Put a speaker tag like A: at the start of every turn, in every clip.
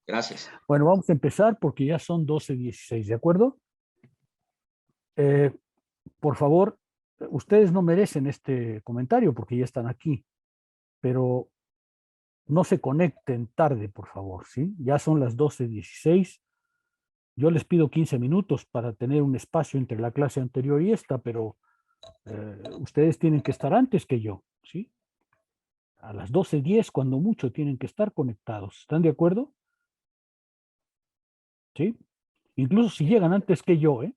A: Gracias.
B: Bueno, vamos a empezar porque ya son 12:16, ¿de acuerdo? Por favor, ustedes no merecen este comentario porque ya están aquí, pero no se conecten tarde, por favor, ¿sí? Ya son las 12:16. Yo les pido 15 minutos para tener un espacio entre la clase anterior y esta, pero ustedes tienen que estar antes que yo, ¿sí? A las 12:10, cuando mucho, tienen que estar conectados. ¿Están de acuerdo? ¿Sí? Incluso si llegan antes que yo, ¿eh?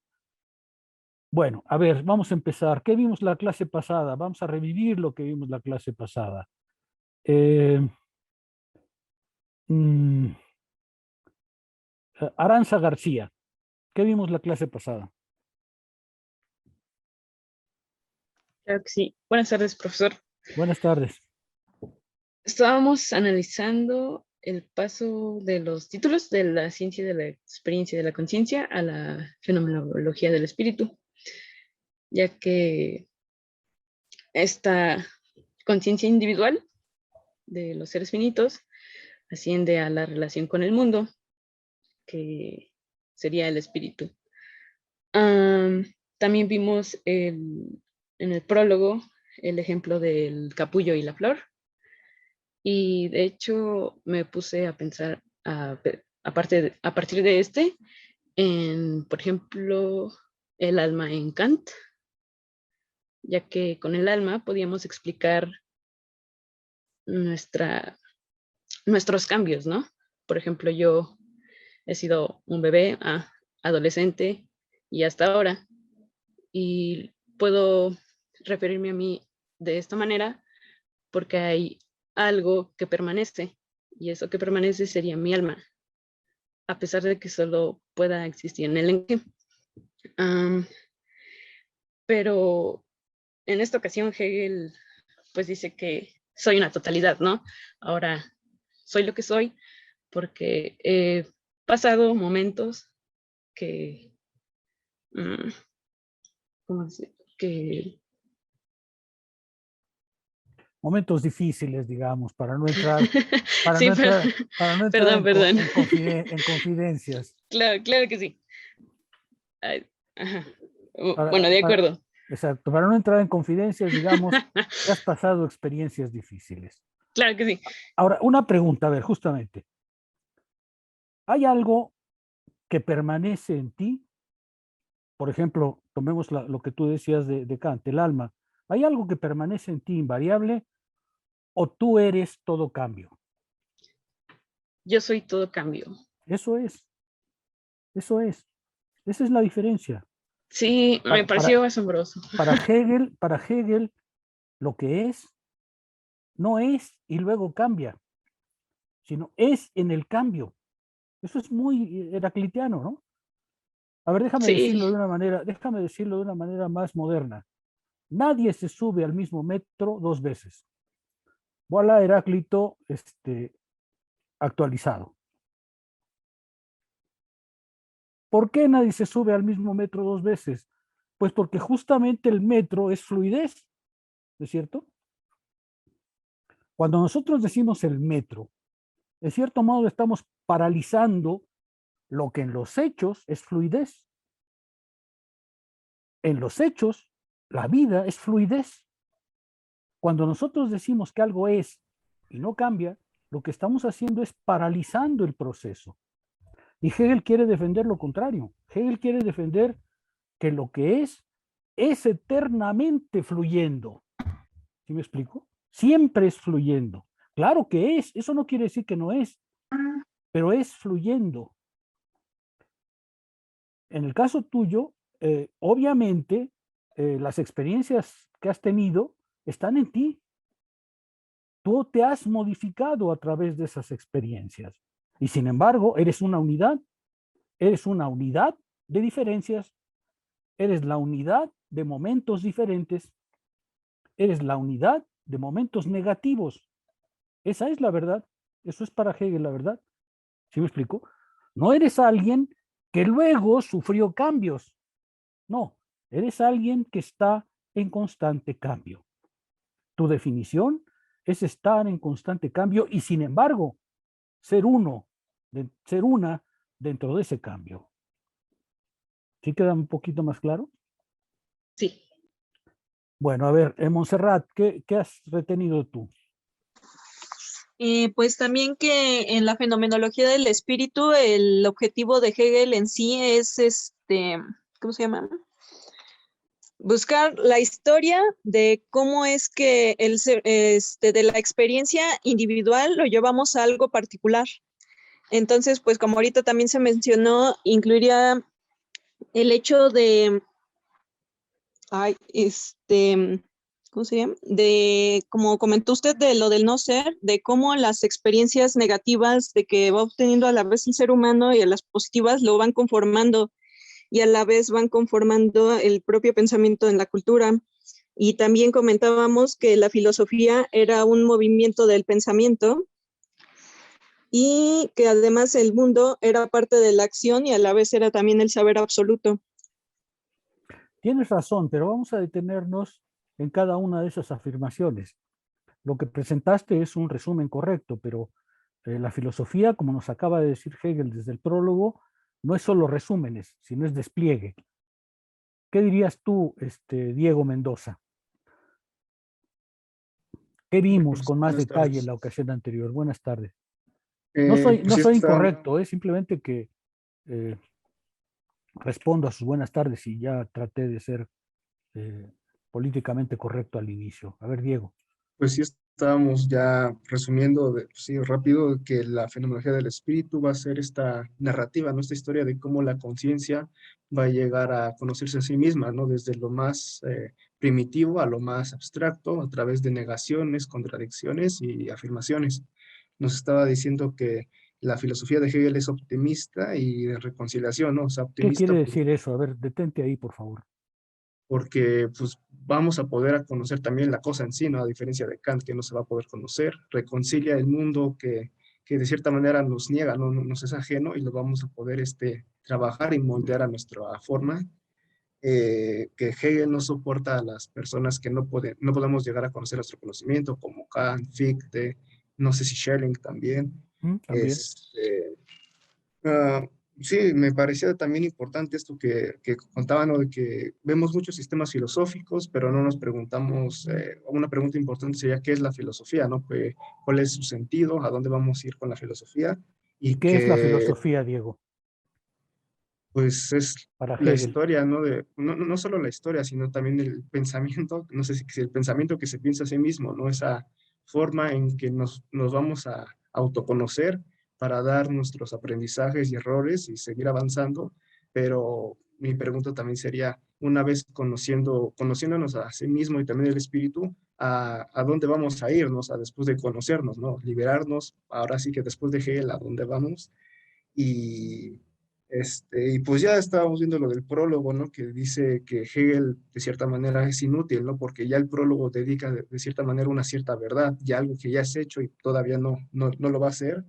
B: Bueno, a ver, vamos a empezar. ¿Qué vimos la clase pasada? Vamos a revivir lo que vimos la clase pasada. Mm, Aranza García, ¿qué vimos la clase pasada?
C: Claro que sí. Buenas tardes, profesor.
B: Buenas tardes.
C: Estábamos analizando el paso de los títulos de la ciencia de la experiencia y de la conciencia a la fenomenología del espíritu, ya que esta conciencia individual de los seres finitos asciende a la relación con el mundo, que sería el espíritu. También vimos en el prólogo el ejemplo del capullo y la flor. Y de hecho me puse a pensar, a partir de este, en, por ejemplo, el alma en Kant, ya que con el alma podíamos explicar nuestros cambios, ¿no? Por ejemplo, yo he sido un bebé, adolescente y hasta ahora, y puedo referirme a mí de esta manera porque hay algo que permanece, y eso que permanece sería mi alma, a pesar de que solo pueda existir en el lenguaje. Pero en esta ocasión Hegel pues dice que soy una totalidad, ¿no? Ahora soy lo que soy porque he pasado momentos que, ¿cómo decir? Que
B: Momentos difíciles, digamos, para no entrar,
C: sí, perdón.
B: en confidencias.
C: Claro que sí. Ajá. Bueno,
B: Para,
C: de
B: para,
C: acuerdo.
B: exacto, para no entrar en confidencias, digamos, que has pasado experiencias difíciles.
C: Claro que sí.
B: Ahora, una pregunta, a ver, justamente. ¿Hay algo que permanece en ti? Por ejemplo, tomemos lo que tú decías de Kant, el alma. ¿Hay algo que permanece en ti invariable o tú eres todo cambio?
C: Yo soy todo cambio.
B: Eso es. Eso es. Esa es la diferencia.
C: Sí, me pareció asombroso.
B: Para Hegel, lo que es, no es y luego cambia, sino es en el cambio. Eso es muy heraclitiano, ¿no? A ver, déjame
C: Sí,
B: decirlo de una manera más moderna. Nadie se sube al mismo metro dos veces. Voilà Heráclito actualizado. ¿Por qué nadie se sube al mismo metro dos veces? Pues porque justamente el metro es fluidez, ¿no es cierto? Cuando nosotros decimos el metro, de cierto modo estamos paralizando lo que en los hechos es fluidez. En los hechos, la vida es fluidez. Cuando nosotros decimos que algo es y no cambia, lo que estamos haciendo es paralizando el proceso. Y Hegel quiere defender lo contrario. Hegel quiere defender que lo que es eternamente fluyendo. ¿Sí me explico? Siempre es fluyendo. Claro que es, eso no quiere decir que no es, pero es fluyendo. En el caso tuyo, obviamente, las experiencias que has tenido están en ti. Tú te has modificado a través de esas experiencias. Y sin embargo, eres una unidad de diferencias, eres la unidad de momentos diferentes, eres la unidad de momentos negativos. Esa es la verdad. Eso es para Hegel la verdad. ¿Sí me explico? No eres alguien que luego sufrió cambios. No, eres alguien que está en constante cambio. Tu definición es estar en constante cambio y sin embargo, ser uno de ser una dentro de ese cambio. ¿Sí queda un poquito más claro?
C: Sí.
B: Bueno, a ver, Montserrat, ¿qué has retenido tú?
A: Pues también que en la fenomenología del espíritu, el objetivo de Hegel en sí es ¿cómo se llama? Buscar la historia de cómo es que de la experiencia individual lo llevamos a algo particular. Entonces, pues como ahorita también se mencionó, incluiría el hecho de, ¿cómo se llama? De, como comentó usted, de lo del no ser, de cómo las experiencias negativas de que va obteniendo a la vez el ser humano y a las positivas lo van conformando y a la vez van conformando el propio pensamiento en la cultura. Y también comentábamos que la filosofía era un movimiento del pensamiento y que además el mundo era parte de la acción y a la vez era también el saber absoluto.
B: Tienes razón, pero vamos a detenernos en cada una de esas afirmaciones. Lo que presentaste es un resumen correcto, pero la filosofía, como nos acaba de decir Hegel desde el prólogo, no es solo resúmenes, sino es despliegue. ¿Qué dirías tú, Diego Mendoza? ¿Qué vimos con más
D: Buenas
B: detalle en
D: tardes.
B: la ocasión anterior? Buenas tardes. No soy
D: Pues
B: incorrecto, es simplemente que eh, respondo a sus buenas tardes y ya traté de ser eh, políticamente correcto al inicio. A ver, Diego.
D: pues sí estábamos ya resumiendo, sí, rápido, que la fenomenología del espíritu va a ser esta narrativa, ¿no? Esta historia de cómo la conciencia va a llegar a conocerse a sí misma, ¿no? Desde lo más primitivo a lo más abstracto, a través de negaciones, contradicciones y afirmaciones. Nos estaba diciendo que la filosofía de Hegel es optimista y de reconciliación, ¿no? O sea,
B: ¿Qué quiere
D: optimista
B: decir eso? A ver, detente ahí, por favor.
D: porque pues vamos a poder a conocer también la cosa en sí, ¿no? A diferencia de Kant, que no se va a poder conocer, reconcilia el mundo que de cierta manera nos niega, ¿no? Nos es ajeno y lo vamos a poder trabajar y moldear a nuestra forma, que Hegel no soporta a las personas que no podemos llegar a conocer nuestro conocimiento, como Kant, Fichte, no sé si Schelling también.
B: También.
D: Ah, sí, me parecía también importante esto que contaban, ¿no? De que vemos muchos sistemas filosóficos, pero no nos preguntamos, una pregunta importante sería, ¿qué es la filosofía, no? ¿Cuál es su sentido? ¿A dónde vamos a ir con la filosofía?
B: ¿Y
D: Y
B: qué es la
D: que,
B: filosofía, Diego,
D: pues, es
B: para
D: la
B: Hegel?
D: historia, ¿no? No solo la historia, sino también el pensamiento, no sé si el pensamiento que se piensa a sí mismo, ¿no? Esa forma en que nos vamos a autoconocer para dar nuestros aprendizajes y errores y seguir avanzando, pero mi pregunta también sería, una vez conociéndonos a sí mismo y también el espíritu, ¿a dónde vamos a irnos después de conocernos, ¿no? Liberarnos, ahora sí que después de Hegel, ¿a dónde vamos? Y, y pues ya estábamos viendo lo del prólogo, ¿no? Que dice que Hegel de cierta manera es inútil, ¿no? Porque ya el prólogo dedica de cierta manera una cierta verdad, ya algo que ya es hecho y todavía no lo va a hacer.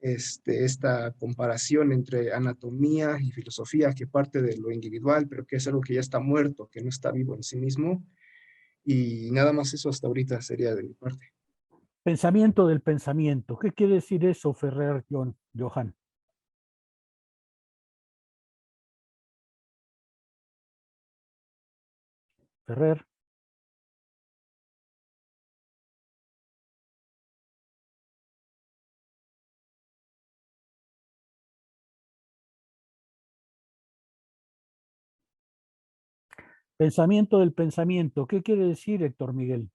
D: Esta comparación entre anatomía y filosofía que parte de lo individual, pero que es algo que ya está muerto, que no está vivo en sí mismo. Y nada más eso hasta ahorita sería de mi parte.
B: Pensamiento del pensamiento. ¿Qué quiere decir eso, Ferrer, Johan? Ferrer. Pensamiento del pensamiento. ¿Qué quiere decir, Héctor Miguel?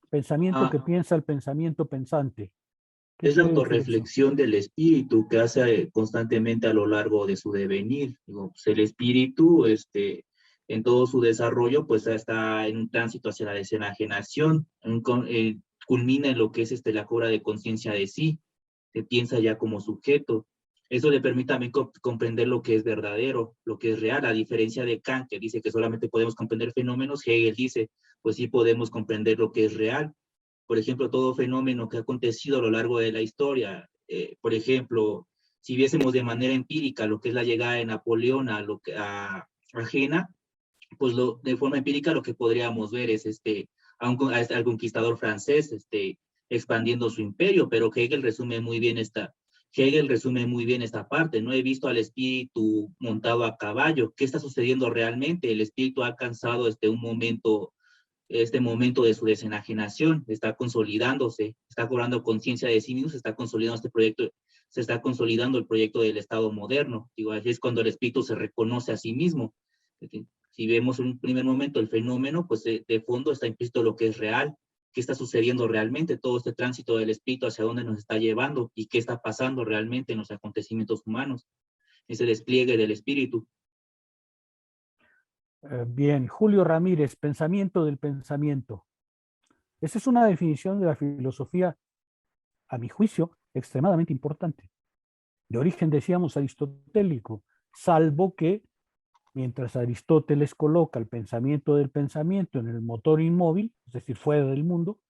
B: Pensamiento que piensa el pensamiento pensante. ¿Qué
E: Es la
B: quiere decir eso?
E: autorreflexión del espíritu que hace constantemente a lo largo de su devenir. Digo, pues el espíritu, en todo su desarrollo, pues está en un tránsito hacia la desenajenación, culmina en lo que es la cobra de conciencia de sí, se piensa ya como sujeto. Eso le permite también comprender lo que es verdadero, lo que es real, a diferencia de Kant, que dice que solamente podemos comprender fenómenos. Hegel dice, pues sí podemos comprender lo que es real. Por ejemplo, todo fenómeno que ha acontecido a lo largo de la historia, por ejemplo, si viésemos de manera empírica lo que es la llegada de Napoleón a Jena, pues de forma empírica lo que podríamos ver es al conquistador francés expandiendo su imperio, pero Hegel resume muy bien Hegel resume muy bien esta parte. No he visto al espíritu montado a caballo. ¿Qué está sucediendo realmente? El espíritu ha alcanzado este momento de su desenajenación, está consolidándose, está cobrando conciencia de sí mismo, se está consolidando este proyecto, se está consolidando el proyecto del Estado moderno. Digo, así es cuando el espíritu se reconoce a sí mismo. Si vemos en un primer momento el fenómeno, pues de fondo está implícito lo que es real, qué está sucediendo realmente, todo este tránsito del espíritu hacia dónde nos está llevando y qué está pasando realmente en los acontecimientos humanos, ese despliegue del espíritu.
B: Bien, Julio Ramírez, pensamiento del pensamiento. Esa es una definición de la filosofía, a mi juicio, extremadamente importante. De origen, decíamos, aristotélico, salvo que mientras Aristóteles coloca el pensamiento del pensamiento en el motor inmóvil, es decir, fuera del mundo,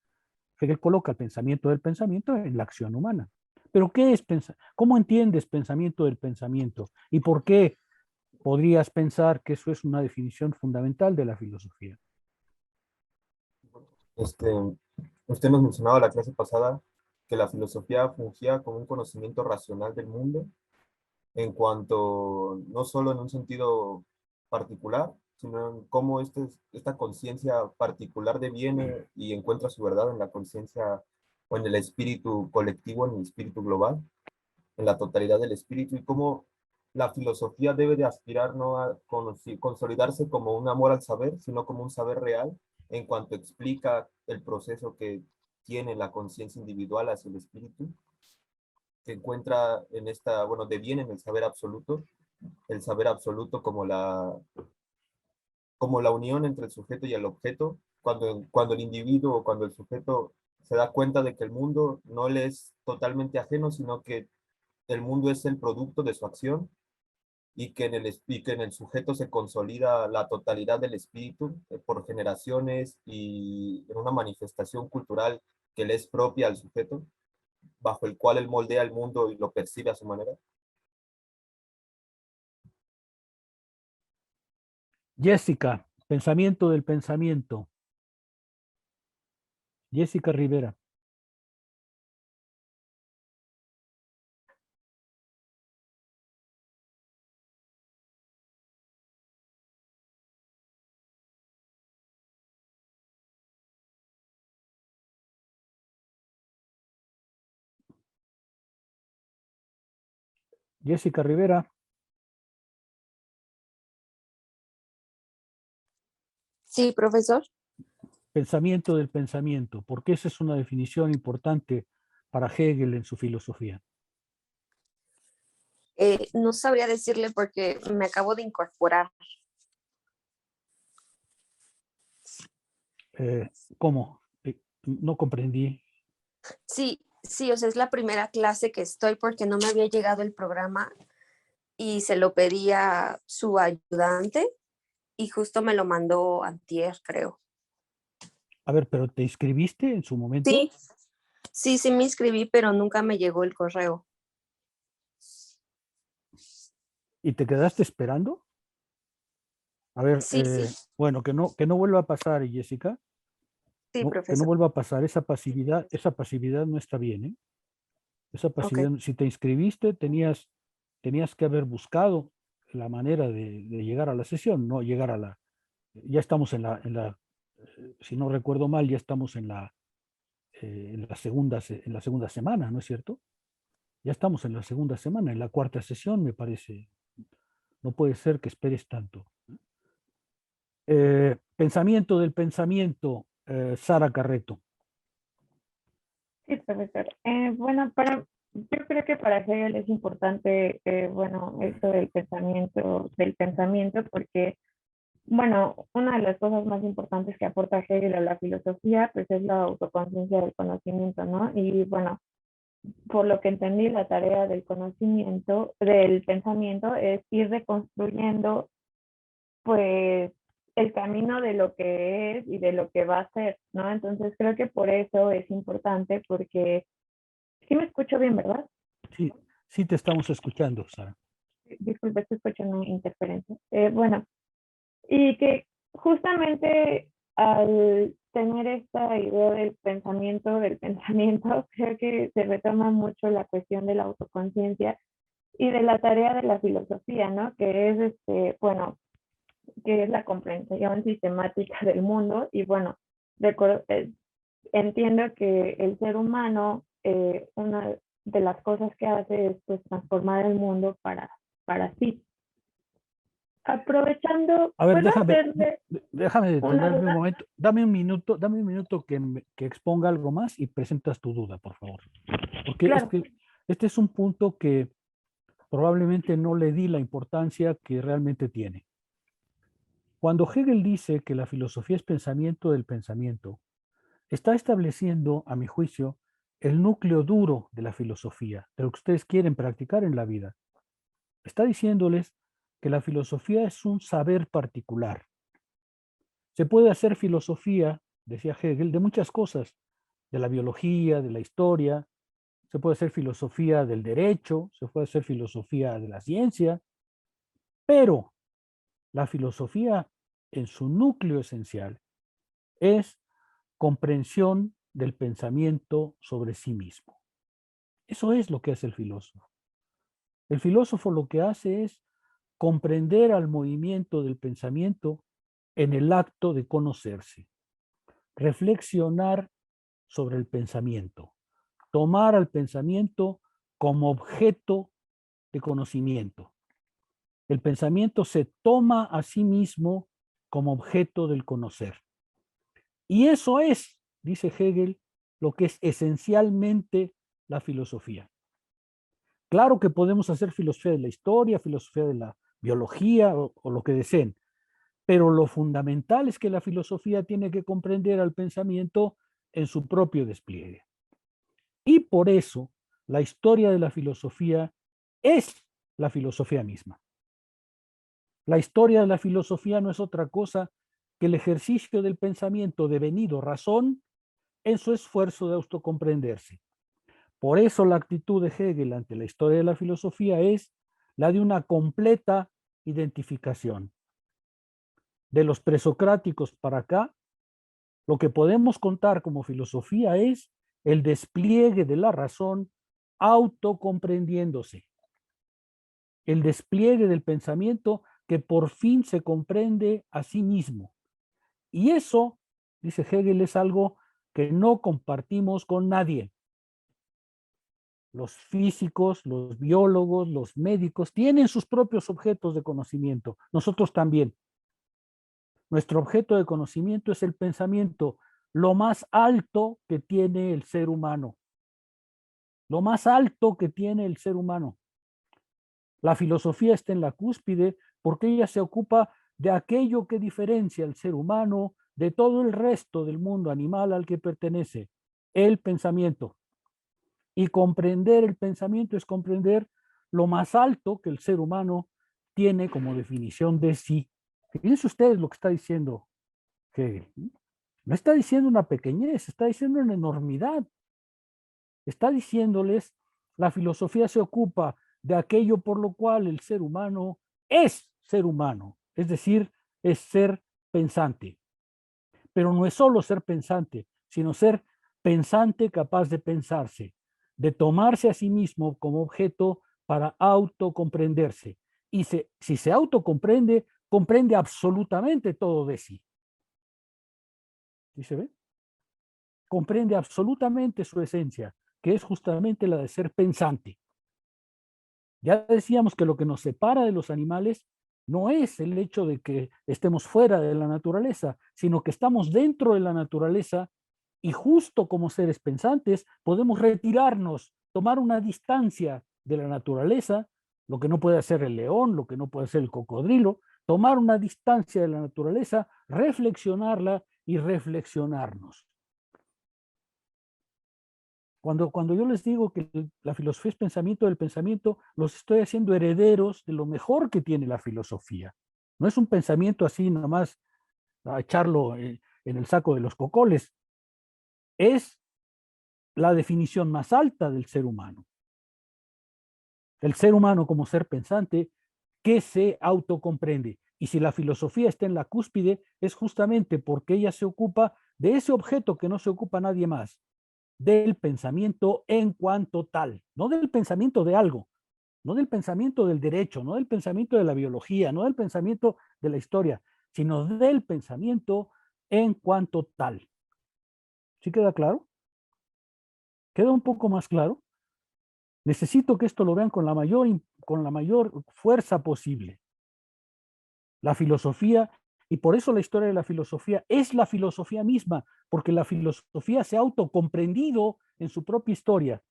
B: Hegel coloca el pensamiento del pensamiento en la acción humana. Pero ¿qué es pensar? ¿Cómo entiendes pensamiento del pensamiento? ¿Y por qué podrías pensar que eso es una definición fundamental de la filosofía?
F: Usted nos mencionaba la clase pasada que la filosofía fungía como un conocimiento racional del mundo en cuanto, no solo en un sentido particular, sino en cómo esta conciencia particular deviene y encuentra su verdad en la conciencia o en el espíritu colectivo, en el espíritu global, en la totalidad del espíritu, y cómo la filosofía debe de aspirar no a consolidarse como un amor al saber, sino como un saber real, en cuanto explica el proceso que tiene la conciencia individual hacia el espíritu, que encuentra en esta, bueno, deviene en el saber absoluto como la unión entre el sujeto y el objeto, cuando el individuo o cuando el sujeto se da cuenta de que el mundo no le es totalmente ajeno, sino que el mundo es el producto de su acción y que en el sujeto se consolida la totalidad del espíritu por generaciones y en una manifestación cultural que le es propia al sujeto, bajo el cual él moldea el mundo y lo percibe a su manera.
B: Jessica, pensamiento del pensamiento. Jessica Rivera. Jessica Rivera.
G: Sí, profesor.
B: Pensamiento del pensamiento, porque esa es una definición importante para Hegel en su filosofía.
G: No sabría decirle porque me acabo de incorporar.
B: ¿Cómo? No comprendí.
G: Sí, sí, o sea, es la primera clase que estoy porque no me había llegado el programa y se lo pedí a su ayudante y justo me lo mandó antier, creo.
B: A ver, ¿pero te inscribiste en su momento?
G: Sí, sí me inscribí, pero nunca me llegó el correo.
B: ¿Y te quedaste esperando? A ver,
G: Sí,
B: bueno, que no vuelva a pasar, Jessica.
G: sí,
B: Que no
G: profesor.
B: vuelva a pasar. Esa pasividad no está bien, ¿eh? Esa pasividad,
G: Ok.
B: si te inscribiste, tenías que haber buscado la manera de llegar a la sesión, no llegar a la. Ya estamos si no recuerdo mal, ya estamos en la segunda semana, ¿no es cierto? Ya estamos en la segunda semana, en la cuarta sesión, me parece. No puede ser que esperes tanto. Pensamiento del pensamiento, Sara Carreto.
H: Sí, profesor. Bueno, yo creo que para Hegel es importante, bueno, esto del pensamiento, porque, bueno, una de las cosas más importantes que aporta Hegel a la filosofía, pues es la autoconciencia del conocimiento, ¿no? Y bueno, por lo que entendí, la tarea del conocimiento, del pensamiento, es ir reconstruyendo, pues, el camino de lo que es y de lo que va a ser, ¿no? Entonces creo que por eso es importante, porque sí me escucho bien, ¿verdad?
B: Sí, sí te estamos escuchando, Sara.
H: Disculpe, estoy escuchando interferencia. Bueno, y que justamente al tener esta idea del pensamiento, creo que se retoma mucho la cuestión de la autoconciencia y de la tarea de la filosofía, ¿no? Que es, bueno, que es la comprensión sistemática del mundo y bueno, entiendo que el ser humano, una de las cosas que hace es pues transformar el mundo para sí. Aprovechando,
B: A ver,
H: ¿puedo hacerle
B: déjame
H: una
B: detenerme un
H: duda?
B: momento. Dame un minuto que exponga algo más y presentas tu duda, por favor. Porque
H: Claro.
B: este es un punto que probablemente no le di la importancia que realmente tiene. Cuando Hegel dice que la filosofía es pensamiento del pensamiento, está estableciendo, a mi juicio, el núcleo duro de la filosofía, de lo que ustedes quieren practicar en la vida. Está diciéndoles que la filosofía es un saber particular. Se puede hacer filosofía, decía Hegel, de muchas cosas, de la biología, de la historia, se puede hacer filosofía del derecho, se puede hacer filosofía de la ciencia, pero la filosofía en su núcleo esencial es comprensión del pensamiento sobre sí mismo. Eso es lo que hace el filósofo. El filósofo lo que hace es comprender al movimiento del pensamiento en el acto de conocerse, reflexionar sobre el pensamiento, tomar al pensamiento como objeto de conocimiento. El pensamiento se toma a sí mismo como objeto del conocer. Y eso es, dice Hegel, lo que es esencialmente la filosofía. Claro que podemos hacer filosofía de la historia, filosofía de la biología o lo que deseen, pero lo fundamental es que la filosofía tiene que comprender al pensamiento en su propio despliegue. Y por eso la historia de la filosofía es la filosofía misma. La historia de la filosofía no es otra cosa que el ejercicio del pensamiento devenido razón en su esfuerzo de autocomprenderse. Por eso la actitud de Hegel ante la historia de la filosofía es la de una completa identificación. De los presocráticos para acá, lo que podemos contar como filosofía es el despliegue de la razón autocomprendiéndose, el despliegue del pensamiento que por fin se comprende a sí mismo. Y eso, dice Hegel, es algo que no compartimos con nadie. Los físicos, los biólogos, los médicos tienen sus propios objetos de conocimiento. Nosotros también. Nuestro objeto de conocimiento es el pensamiento, lo más alto que tiene el ser humano. Lo más alto que tiene el ser humano. La filosofía está en la cúspide porque ella se ocupa de aquello que diferencia al ser humano de todo el resto del mundo animal al que pertenece, el pensamiento. Y comprender el pensamiento es comprender lo más alto que el ser humano tiene como definición de sí. Fíjense ustedes lo que está diciendo Hegel. No está diciendo una pequeñez, está diciendo una enormidad. Está diciéndoles, la filosofía se ocupa de aquello por lo cual el ser humano es ser humano, es decir, es ser pensante. Pero no es solo ser pensante, sino ser pensante capaz de pensarse, de tomarse a sí mismo como objeto para autocomprenderse. Y si se autocomprende, comprende absolutamente todo de sí. ¿Sí se ve? Comprende absolutamente su esencia, que es justamente la de ser pensante. Ya decíamos que lo que nos separa de los animales no es el hecho de que estemos fuera de la naturaleza, sino que estamos dentro de la naturaleza y justo como seres pensantes podemos retirarnos, tomar una distancia de la naturaleza, lo que no puede hacer el león, lo que no puede hacer el cocodrilo, tomar una distancia de la naturaleza, reflexionarla y reflexionarnos. Cuando yo les digo que la filosofía es pensamiento del pensamiento, los estoy haciendo herederos de lo mejor que tiene la filosofía. No es un pensamiento así nomás a echarlo en el saco de los cocoles. Es la definición más alta del ser humano. El ser humano como ser pensante que se autocomprende. Y si la filosofía está en la cúspide, es justamente porque ella se ocupa de ese objeto que no se ocupa nadie más, del pensamiento en cuanto tal, no del pensamiento de algo, no del pensamiento del derecho, no del pensamiento de la biología, no del pensamiento de la historia, sino del pensamiento en cuanto tal. ¿Sí queda claro? ¿Queda un poco más claro? Necesito que esto lo vean con la mayor fuerza posible. La filosofía, y por eso la historia de la filosofía es la filosofía misma, porque la filosofía se ha autocomprendido en su propia historia.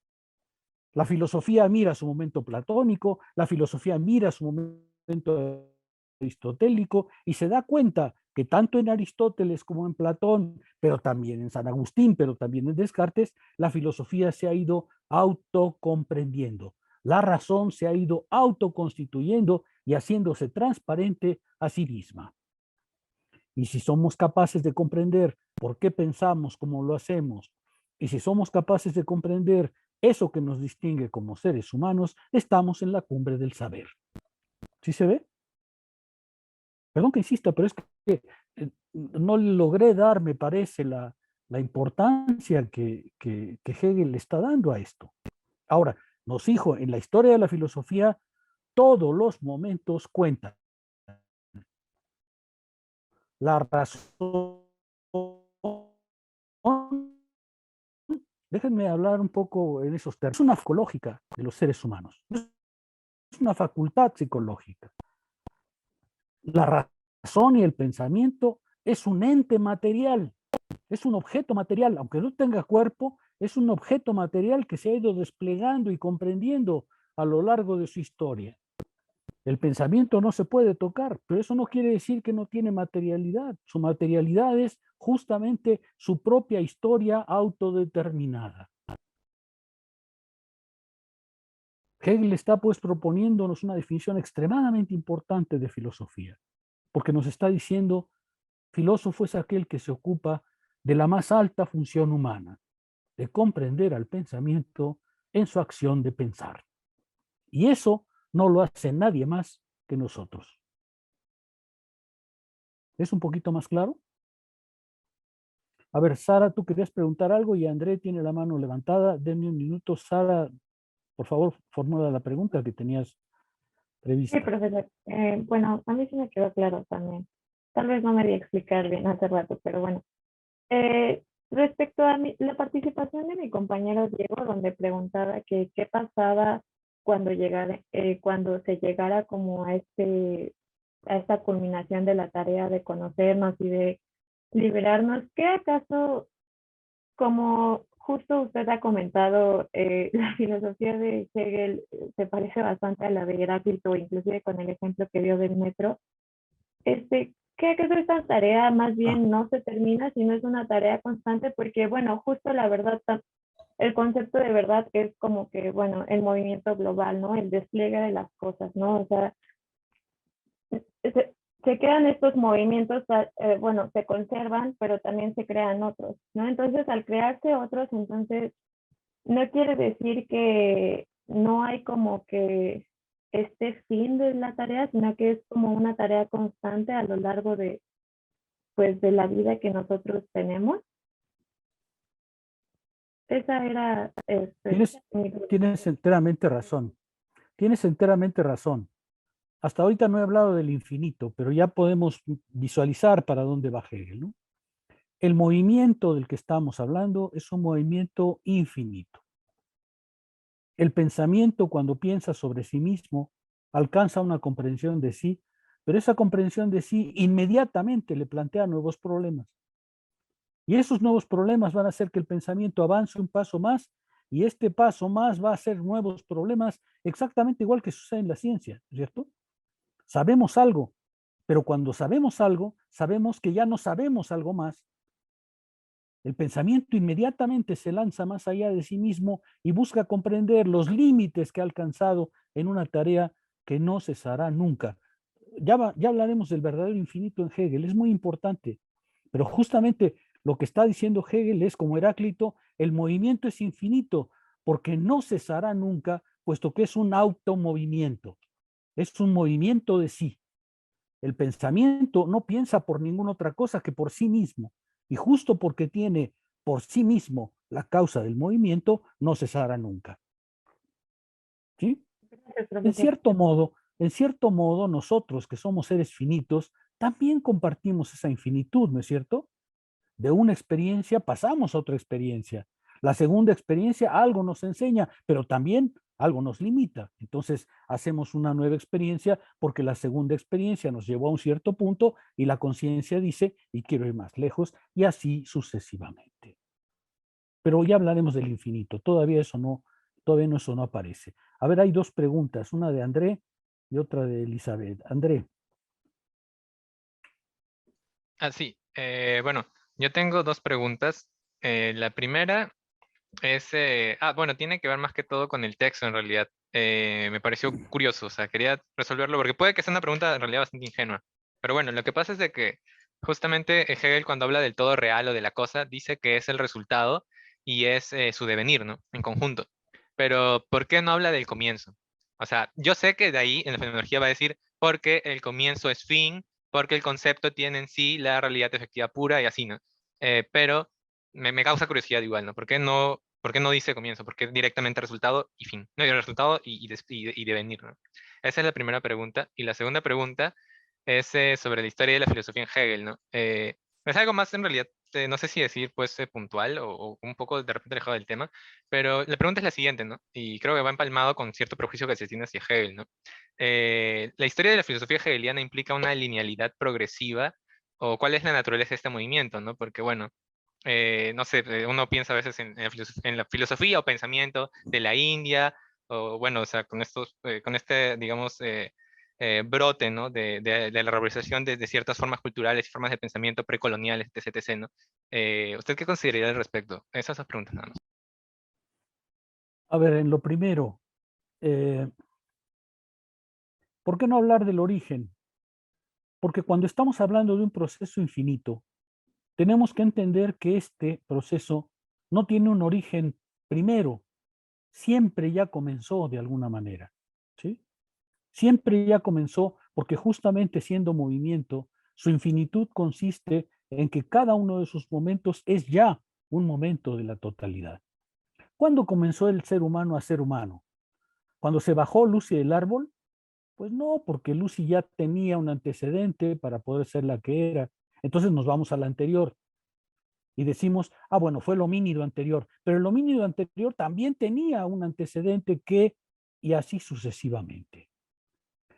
B: La filosofía mira su momento platónico, la filosofía mira su momento aristotélico y se da cuenta que tanto en Aristóteles como en Platón, pero también en San Agustín, pero también en Descartes, la filosofía se ha ido autocomprendiendo. La razón se ha ido autoconstituyendo y haciéndose transparente a sí misma. Y si somos capaces de comprender por qué pensamos como lo hacemos, y si somos capaces de comprender eso que nos distingue como seres humanos, estamos en la cumbre del saber. ¿Sí se ve? Perdón que insista, pero es que no logré dar, me parece, la importancia que Hegel le está dando a esto. Ahora, nos dijo, en la historia de la filosofía, todos los momentos cuentan. La razón, déjenme hablar un poco en esos términos, es una psicológica de los seres humanos, es una facultad psicológica. La razón y el pensamiento es un ente material, es un objeto material, aunque no tenga cuerpo, es un objeto material que se ha ido desplegando y comprendiendo a lo largo de su historia. El pensamiento no se puede tocar, pero eso no quiere decir que no tiene materialidad. Su materialidad es justamente su propia historia autodeterminada. Hegel está pues proponiéndonos una definición extremadamente importante de filosofía, porque nos está diciendo, filósofo es aquel que se ocupa de la más alta función humana, de comprender al pensamiento en su acción de pensar. Y eso no lo hace nadie más que nosotros. ¿Es un poquito más claro? A ver, Sara, tú querías preguntar algo y André tiene la mano levantada. Denme un minuto. Sara, por favor, formula la pregunta que tenías prevista.
H: Sí, profesor. Bueno, a mí sí me quedó claro también. Tal vez no me di a explicar bien hace rato, pero bueno. Respecto a la participación de mi compañero Diego, donde preguntaba que qué pasaba cuando cuando se llegara como a esta culminación de la tarea de conocernos y de liberarnos, ¿qué acaso, como justo usted ha comentado, la filosofía de Hegel se parece bastante a la de Heráclito, inclusive con el ejemplo que dio del metro? ¿Qué acaso esta tarea más bien no se termina, sino es una tarea constante? Porque, bueno, justo la verdad, el concepto de verdad es como que, bueno, el movimiento global, ¿no? El despliegue de las cosas, ¿no? O sea, se crean estos movimientos, bueno, se conservan, pero también se crean otros, ¿no? Entonces, al crearse otros, entonces, no quiere decir que no hay como que este fin de la tarea, sino que es como una tarea constante a lo largo de, pues, de la vida que nosotros tenemos. Esa era
B: Tienes enteramente razón. Tienes enteramente razón. Hasta ahorita no he hablado del infinito, pero ya podemos visualizar para dónde va Hegel, ¿no? El movimiento del que estamos hablando es un movimiento infinito. El pensamiento, cuando piensa sobre sí mismo, alcanza una comprensión de sí, pero esa comprensión de sí inmediatamente le plantea nuevos problemas. Y esos nuevos problemas van a hacer que el pensamiento avance un paso más, y este paso más va a ser nuevos problemas exactamente igual que sucede en la ciencia, ¿cierto? Sabemos algo, pero cuando sabemos algo, sabemos que ya no sabemos algo más. El pensamiento inmediatamente se lanza más allá de sí mismo y busca comprender los límites que ha alcanzado en una tarea que no cesará nunca. Ya hablaremos del verdadero infinito en Hegel, es muy importante, pero justamente lo que está diciendo Hegel es, como Heráclito, el movimiento es infinito porque no cesará nunca, puesto que es un automovimiento, es un movimiento de sí. El pensamiento no piensa por ninguna otra cosa que por sí mismo. Y justo porque tiene por sí mismo la causa del movimiento, no cesará nunca. ¿Sí?
H: Gracias, profesor.
B: En cierto modo, nosotros que somos seres finitos, también compartimos esa infinitud, ¿no es cierto? De una experiencia pasamos a otra experiencia. La segunda experiencia algo nos enseña, pero también algo nos limita. Entonces hacemos una nueva experiencia porque la segunda experiencia nos llevó a un cierto punto y la conciencia dice, y quiero ir más lejos, y así sucesivamente. Pero ya hablaremos del infinito. Todavía eso no aparece. A ver, hay dos preguntas, una de André y otra de Elizabeth. André.
I: Sí. Bueno, yo tengo dos preguntas. La primera es, bueno, tiene que ver más que todo con el texto en realidad. Me pareció curioso, o sea, quería resolverlo porque puede que sea una pregunta en realidad bastante ingenua. Pero bueno, lo que pasa es de que justamente Hegel cuando habla del todo real o de la cosa, dice que es el resultado y es su devenir, ¿no? En conjunto. Pero ¿por qué no habla del comienzo? O sea, yo sé que de ahí en la fenomenología va a decir porque el comienzo es fin, porque el concepto tiene en sí la realidad efectiva pura y así, ¿no? Pero me causa curiosidad igual, ¿no? ¿Por qué no dice comienzo? ¿Por qué directamente resultado y fin? No, y resultado y devenir, ¿no? Esa es la primera pregunta. Y la segunda pregunta es sobre la historia de la filosofía en Hegel, ¿no? Es algo más en realidad, no sé si decir pues puntual o un poco de repente alejado del tema, pero la pregunta es la siguiente, ¿no? Y creo que va empalmado con cierto prejuicio que se tiene hacia Hegel, ¿no? La historia de la filosofía hegeliana implica una linealidad progresiva, o cuál es la naturaleza de este movimiento, ¿no? Porque, bueno, no sé, uno piensa a veces en la filosofía o pensamiento de la India, o bueno, o sea, con este, digamos, brote, ¿no? De la revalorización de ciertas formas culturales y formas de pensamiento precoloniales, etc., etc., ¿no? ¿Usted qué consideraría al respecto? Esas dos preguntas nada más.
B: A ver, en lo primero, ¿por qué no hablar del origen? Porque cuando estamos hablando de un proceso infinito, tenemos que entender que este proceso no tiene un origen primero, siempre ya comenzó de alguna manera, ¿sí? Siempre ya comenzó porque justamente siendo movimiento, su infinitud consiste en que cada uno de sus momentos es ya un momento de la totalidad. ¿Cuándo comenzó el ser humano a ser humano? ¿Cuando se bajó Lucy del árbol? Pues no, porque Lucy ya tenía un antecedente para poder ser la que era. Entonces nos vamos a la anterior y decimos, bueno, fue el homínido anterior, pero el homínido anterior también tenía un antecedente que, y así sucesivamente.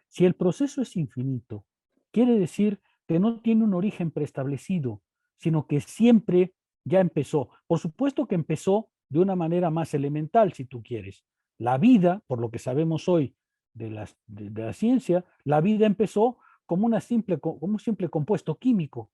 B: Si el proceso es infinito, quiere decir que no tiene un origen preestablecido, sino que siempre ya empezó. Por supuesto que empezó de una manera más elemental, si tú quieres. La vida, por lo que sabemos hoy de la ciencia, la vida empezó como un simple compuesto químico.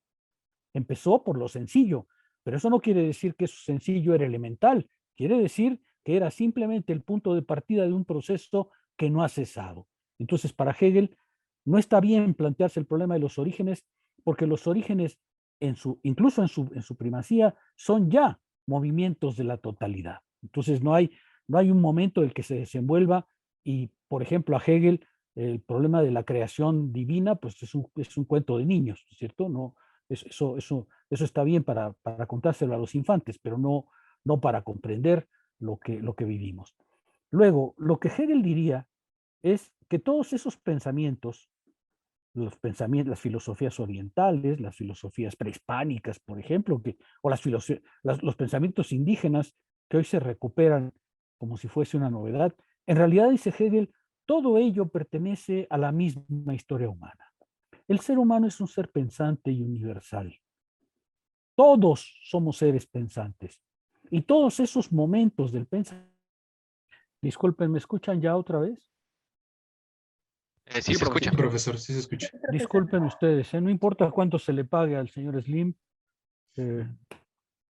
B: Empezó por lo sencillo, pero eso no quiere decir que eso sencillo era elemental, quiere decir que era simplemente el punto de partida de un proceso que no ha cesado. Entonces, para Hegel, no está bien plantearse el problema de los orígenes, porque los orígenes, incluso en su primacía, son ya movimientos de la totalidad. Entonces, no hay un momento en el que se desenvuelva y, por ejemplo, a Hegel, el problema de la creación divina, pues es un cuento de niños, ¿cierto? No, eso está bien para contárselo a los infantes, pero no para comprender lo que vivimos. Luego, lo que Hegel diría es que todos esos pensamientos, las filosofías orientales, las filosofías prehispánicas, por ejemplo, o los pensamientos indígenas que hoy se recuperan como si fuese una novedad, en realidad, dice Hegel, todo ello pertenece a la misma historia humana. El ser humano es un ser pensante y universal. Todos somos seres pensantes. Y todos esos momentos del pensamiento... Disculpen, ¿me escuchan ya otra vez?
I: Sí, se escucha.
D: Profesor, sí se escucha.
B: Disculpen ustedes, no importa cuánto se le pague al señor Slim,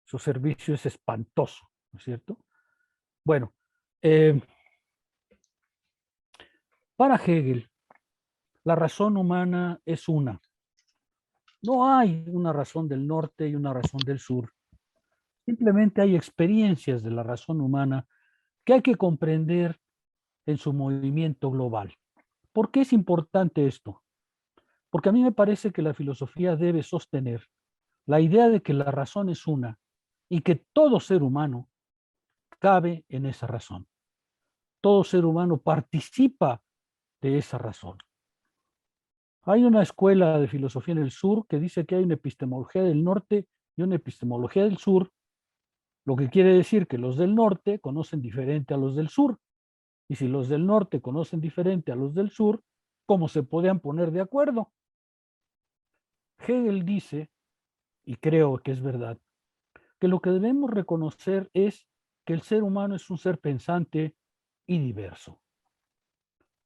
B: su servicio es espantoso, ¿no es cierto? Bueno, para Hegel, la razón humana es una. No hay una razón del norte y una razón del sur. Simplemente hay experiencias de la razón humana que hay que comprender en su movimiento global. ¿Por qué es importante esto? Porque a mí me parece que la filosofía debe sostener la idea de que la razón es una y que todo ser humano cabe en esa razón. Todo ser humano participa de esa razón. Hay una escuela de filosofía en el sur que dice que hay una epistemología del norte y una epistemología del sur, lo que quiere decir que los del norte conocen diferente a los del sur. Y si los del norte conocen diferente a los del sur, ¿cómo se podían poner de acuerdo? Hegel dice, y creo que es verdad, que lo que debemos reconocer es que el ser humano es un ser pensante y diverso,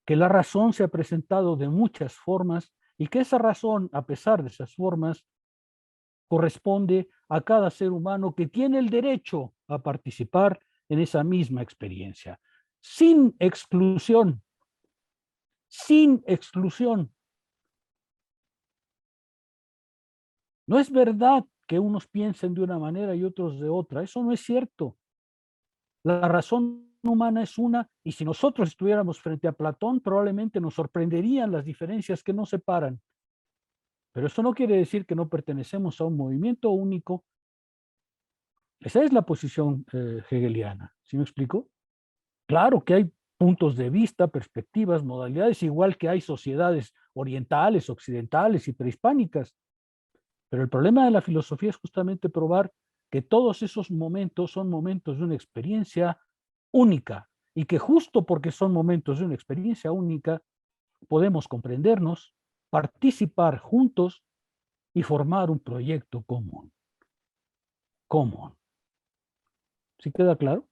B: que la razón se ha presentado de muchas formas y que esa razón, a pesar de esas formas, corresponde a cada ser humano que tiene el derecho a participar en esa misma experiencia, sin exclusión, sin exclusión. No es verdad que unos piensen de una manera y otros de otra, eso no es cierto. La razón humana es una, y si nosotros estuviéramos frente a Platón, probablemente nos sorprenderían las diferencias que nos separan. Pero eso no quiere decir que no pertenecemos a un movimiento único. Esa es la posición hegeliana, ¿sí me explico? Claro que hay puntos de vista, perspectivas, modalidades, igual que hay sociedades orientales, occidentales y prehispánicas. Pero el problema de la filosofía es justamente probar que todos esos momentos son momentos de una experiencia única y que justo porque son momentos de una experiencia única, podemos comprendernos, participar juntos y formar un proyecto común. Común. ¿Sí queda claro?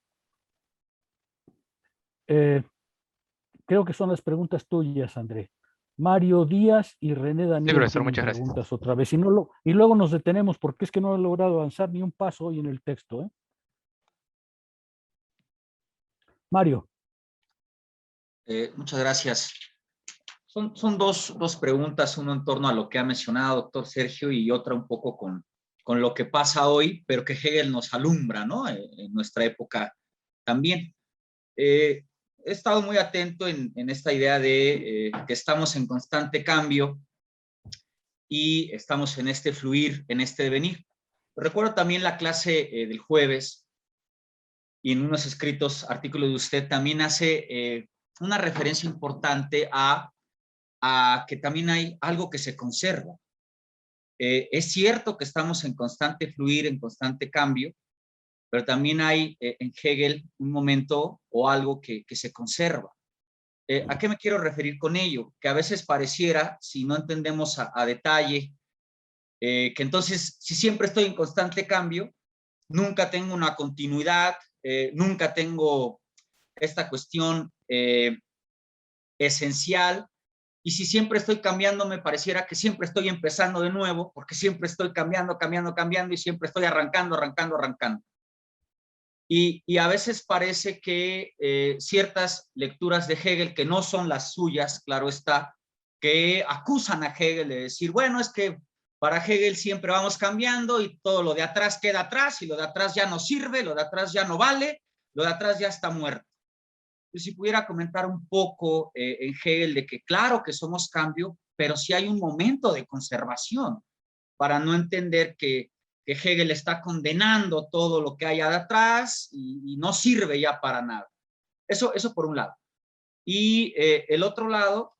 B: Creo que son las preguntas tuyas, André. Mario Díaz y René
I: Sí,
B: Daniel
I: profesor,
B: tienen
I: muchas gracias.
B: preguntas otra vez. Y luego nos detenemos porque es que no he logrado avanzar ni un paso hoy en el texto, ¿eh? Mario.
J: Muchas gracias. Son dos preguntas, uno en torno a lo que ha mencionado doctor Sergio y otra un poco con lo que pasa hoy, pero que Hegel nos alumbra, ¿no? En nuestra época también. He estado muy atento en esta idea de que estamos en constante cambio y estamos en este fluir, en este devenir. Recuerdo también la clase del jueves y en unos escritos artículos de usted también hace una referencia importante a que también hay algo que se conserva. Es cierto que estamos en constante fluir, en constante cambio, pero también hay en Hegel un momento o algo que se conserva. ¿A qué me quiero referir con ello? Que a veces pareciera, si no entendemos a detalle, que entonces si siempre estoy en constante cambio, nunca tengo una continuidad, nunca tengo esta cuestión esencial, y si siempre estoy cambiando, me pareciera que siempre estoy empezando de nuevo, porque siempre estoy cambiando y siempre estoy arrancando. Y a veces parece que ciertas lecturas de Hegel, que no son las suyas, claro está, que acusan a Hegel de decir, bueno, es que para Hegel siempre vamos cambiando y todo lo de atrás queda atrás y lo de atrás ya no sirve, lo de atrás ya no vale, lo de atrás ya está muerto. Si pudiera comentar un poco en Hegel de que claro que somos cambio, pero sí hay un momento de conservación para no entender que Hegel está condenando todo lo que hay atrás y no sirve ya para nada. Eso por un lado. Y el otro lado,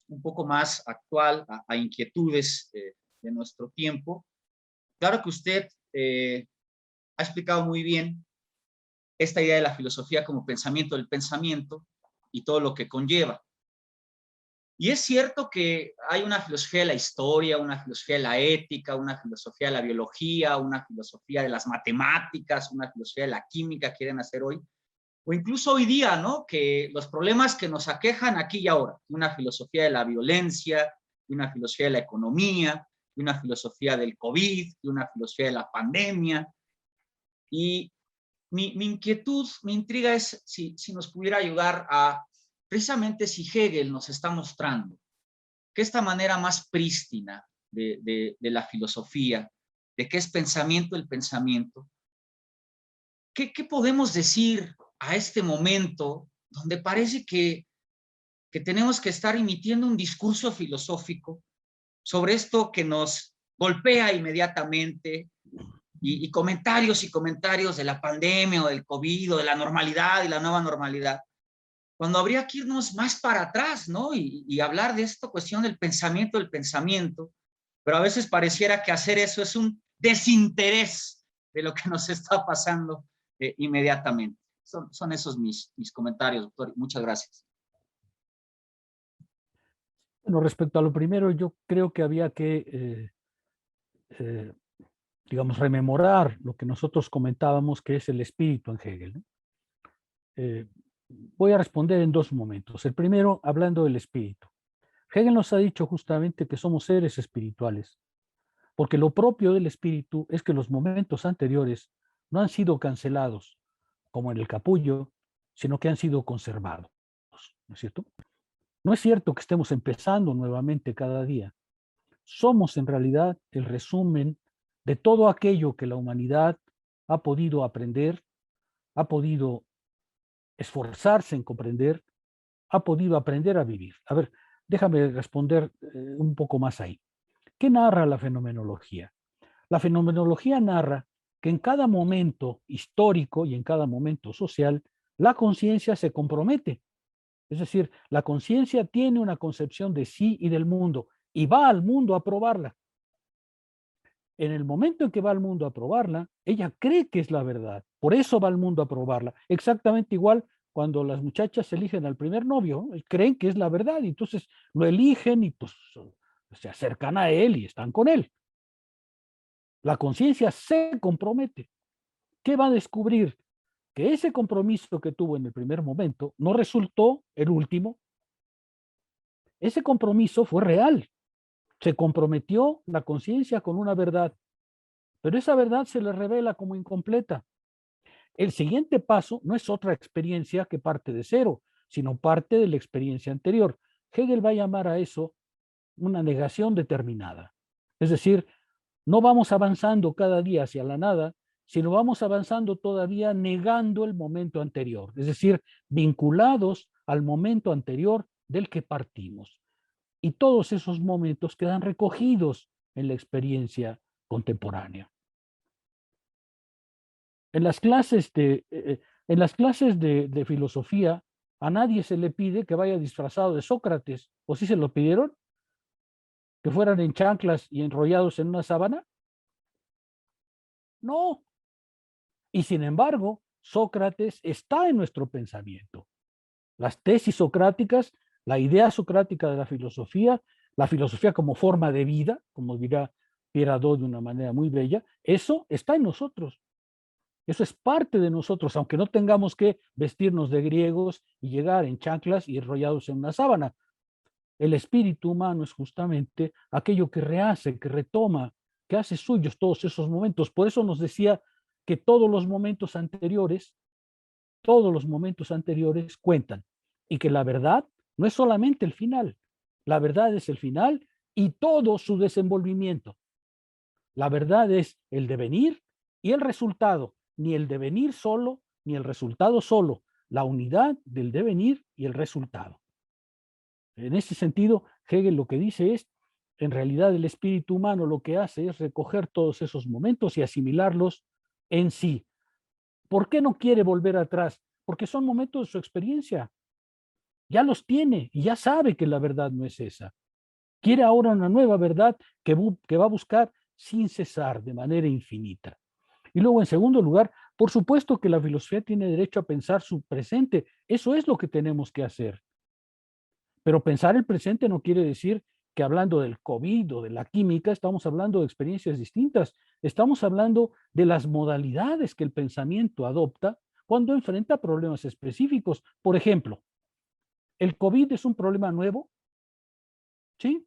J: un poco más actual, a inquietudes de nuestro tiempo. Claro que usted ha explicado muy bien esta idea de la filosofía como pensamiento del pensamiento y todo lo que conlleva. Y es cierto que hay una filosofía de la historia, una filosofía de la ética, una filosofía de la biología, una filosofía de las matemáticas, una filosofía de la química quieren hacer hoy, o incluso hoy día, ¿no? Que los problemas que nos aquejan aquí y ahora, una filosofía de la violencia, una filosofía de la economía, una filosofía del COVID, una filosofía de la pandemia. Y mi inquietud, mi intriga es si nos pudiera ayudar a, precisamente si Hegel nos está mostrando que esta manera más prístina de la filosofía, de qué es pensamiento el pensamiento, ¿qué podemos decir a este momento donde parece que tenemos que estar emitiendo un discurso filosófico sobre esto que nos golpea inmediatamente, y comentarios y comentarios de la pandemia o del COVID o de la normalidad y la nueva normalidad, cuando habría que irnos más para atrás, ¿no? Y hablar de esta cuestión del pensamiento, pero a veces pareciera que hacer eso es un desinterés de lo que nos está pasando inmediatamente. Son esos mis comentarios, doctor. Muchas gracias.
B: Bueno, respecto a lo primero, yo creo que había que, digamos, rememorar lo que nosotros comentábamos, que es el espíritu en Hegel, ¿no? Voy a responder en dos momentos. El primero, hablando del espíritu. Hegel nos ha dicho justamente que somos seres espirituales, porque lo propio del espíritu es que los momentos anteriores no han sido cancelados, como en el capullo, sino que han sido conservados, ¿no es cierto? No es cierto que estemos empezando nuevamente cada día. Somos en realidad el resumen de todo aquello que la humanidad ha podido aprender, ha podido esforzarse en comprender, ha podido aprender a vivir. A ver, déjame responder un poco más ahí. ¿Qué narra la fenomenología? La fenomenología narra que en cada momento histórico y en cada momento social, la conciencia se compromete. Es decir, la conciencia tiene una concepción de sí y del mundo y va al mundo a probarla. En el momento en que va al mundo a probarla, ella cree que es la verdad. Por eso va al mundo a probarla. Exactamente igual cuando las muchachas eligen al primer novio, creen que es la verdad, y entonces lo eligen y pues se acercan a él y están con él. La conciencia se compromete. ¿Qué va a descubrir? Que ese compromiso que tuvo en el primer momento no resultó el último. Ese compromiso fue real. Se comprometió la conciencia con una verdad, pero esa verdad se le revela como incompleta. El siguiente paso no es otra experiencia que parte de cero, sino parte de la experiencia anterior. Hegel va a llamar a eso una negación determinada. Es decir, no vamos avanzando cada día hacia la nada, sino vamos avanzando todavía negando el momento anterior, es decir, vinculados al momento anterior del que partimos. Y todos esos momentos quedan recogidos en la experiencia contemporánea. En las clases de filosofía, a nadie se le pide que vaya disfrazado de Sócrates, ¿o sí se lo pidieron? ¿Que fueran en chanclas y enrollados en una sábana? No. Y sin embargo, Sócrates está en nuestro pensamiento. Las tesis socráticas, la idea socrática de la filosofía como forma de vida, como dirá Pierre Hadot de una manera muy bella, eso está en nosotros. Eso es parte de nosotros, aunque no tengamos que vestirnos de griegos y llegar en chanclas y enrollados en una sábana. El espíritu humano es justamente aquello que rehace, que retoma, que hace suyos todos esos momentos. Por eso nos decía que todos los momentos anteriores cuentan, y que la verdad no es solamente el final, la verdad es el final y todo su desenvolvimiento. La verdad es el devenir y el resultado, ni el devenir solo, ni el resultado solo, la unidad del devenir y el resultado. En ese sentido, Hegel lo que dice es, en realidad el espíritu humano lo que hace es recoger todos esos momentos y asimilarlos en sí. ¿Por qué no quiere volver atrás? Porque son momentos de su experiencia. Ya los tiene y ya sabe que la verdad no es esa. Quiere ahora una nueva verdad que va a buscar sin cesar, de manera infinita. Y luego, en segundo lugar, por supuesto que la filosofía tiene derecho a pensar su presente. Eso es lo que tenemos que hacer. Pero pensar el presente no quiere decir que hablando del COVID o de la química estamos hablando de experiencias distintas. Estamos hablando de las modalidades que el pensamiento adopta cuando enfrenta problemas específicos. Por ejemplo, ¿el COVID es un problema nuevo? Sí.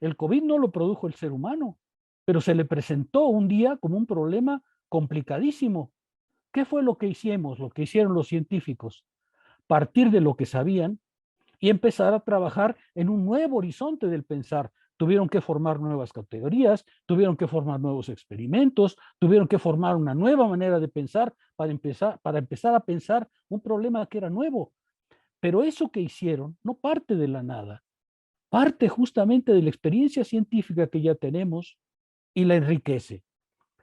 B: El COVID no lo produjo el ser humano, pero se le presentó un día como un problema complicadísimo. ¿Qué fue lo que hicimos, lo que hicieron los científicos? Partir de lo que sabían y empezar a trabajar en un nuevo horizonte del pensar. Tuvieron que formar nuevas categorías, tuvieron que formar nuevos experimentos, tuvieron que formar una nueva manera de pensar para empezar a pensar un problema que era nuevo. Pero eso que hicieron no parte de la nada, parte justamente de la experiencia científica que ya tenemos y la enriquece.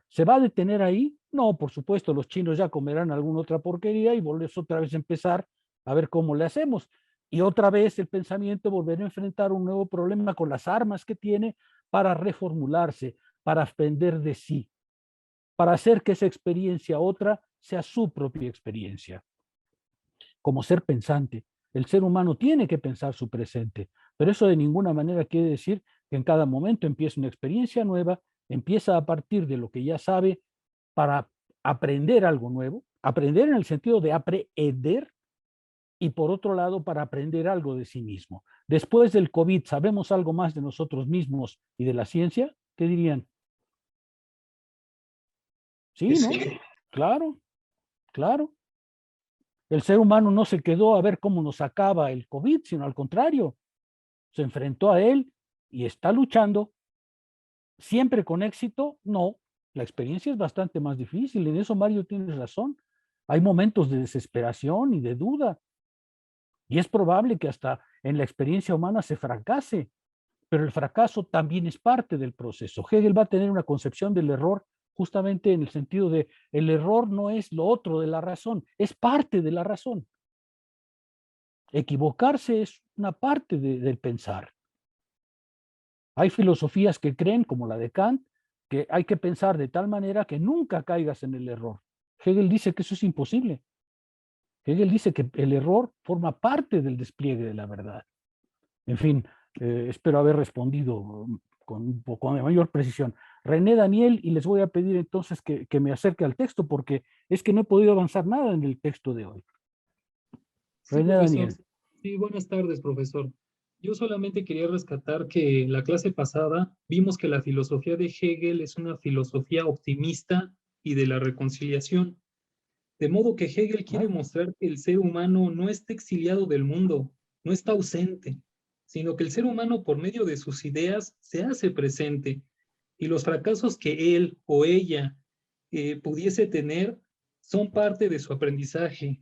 B: ¿Se va a detener ahí? No, por supuesto, los chinos ya comerán alguna otra porquería y volvemos otra vez a empezar a ver cómo le hacemos. Y otra vez el pensamiento volverá a enfrentar un nuevo problema con las armas que tiene para reformularse, para aprender de sí, para hacer que esa experiencia otra sea su propia experiencia. Como ser pensante, el ser humano tiene que pensar su presente, pero eso de ninguna manera quiere decir que en cada momento empiece una experiencia nueva, empieza a partir de lo que ya sabe para aprender algo nuevo, aprender en el sentido de aprender, y por otro lado para aprender algo de sí mismo. Después del COVID, ¿sabemos algo más de nosotros mismos y de la ciencia? ¿Qué dirían? Sí, ¿no?
J: Sí.
B: Claro, claro. El ser humano no se quedó a ver cómo nos acaba el COVID, sino al contrario, se enfrentó a él y está luchando. ¿Siempre con éxito? No, la experiencia es bastante más difícil. En eso Mario tiene razón. Hay momentos de desesperación y de duda. Y es probable que hasta en la experiencia humana se fracase, pero el fracaso también es parte del proceso. Hegel va a tener una concepción del error justamente en el sentido de el error no es lo otro de la razón, es parte de la razón. Equivocarse es una parte del pensar. Hay filosofías que creen, como la de Kant, que hay que pensar de tal manera que nunca caigas en el error. Hegel dice que eso es imposible. Hegel dice que el error forma parte del despliegue de la verdad. En fin, espero haber respondido con un poco de mayor precisión. René Daniel, y les voy a pedir entonces que me acerque al texto, porque es que no he podido avanzar nada en el texto de hoy.
K: Sí,
B: René
K: profesor.
B: Daniel.
K: Sí, buenas tardes, profesor. Yo solamente quería rescatar que en la clase pasada vimos que la filosofía de Hegel es una filosofía optimista y de la reconciliación. De modo que Hegel quiere mostrar que el ser humano no está exiliado del mundo, no está ausente, sino que el ser humano por medio de sus ideas se hace presente y los fracasos que él o ella pudiese tener son parte de su aprendizaje.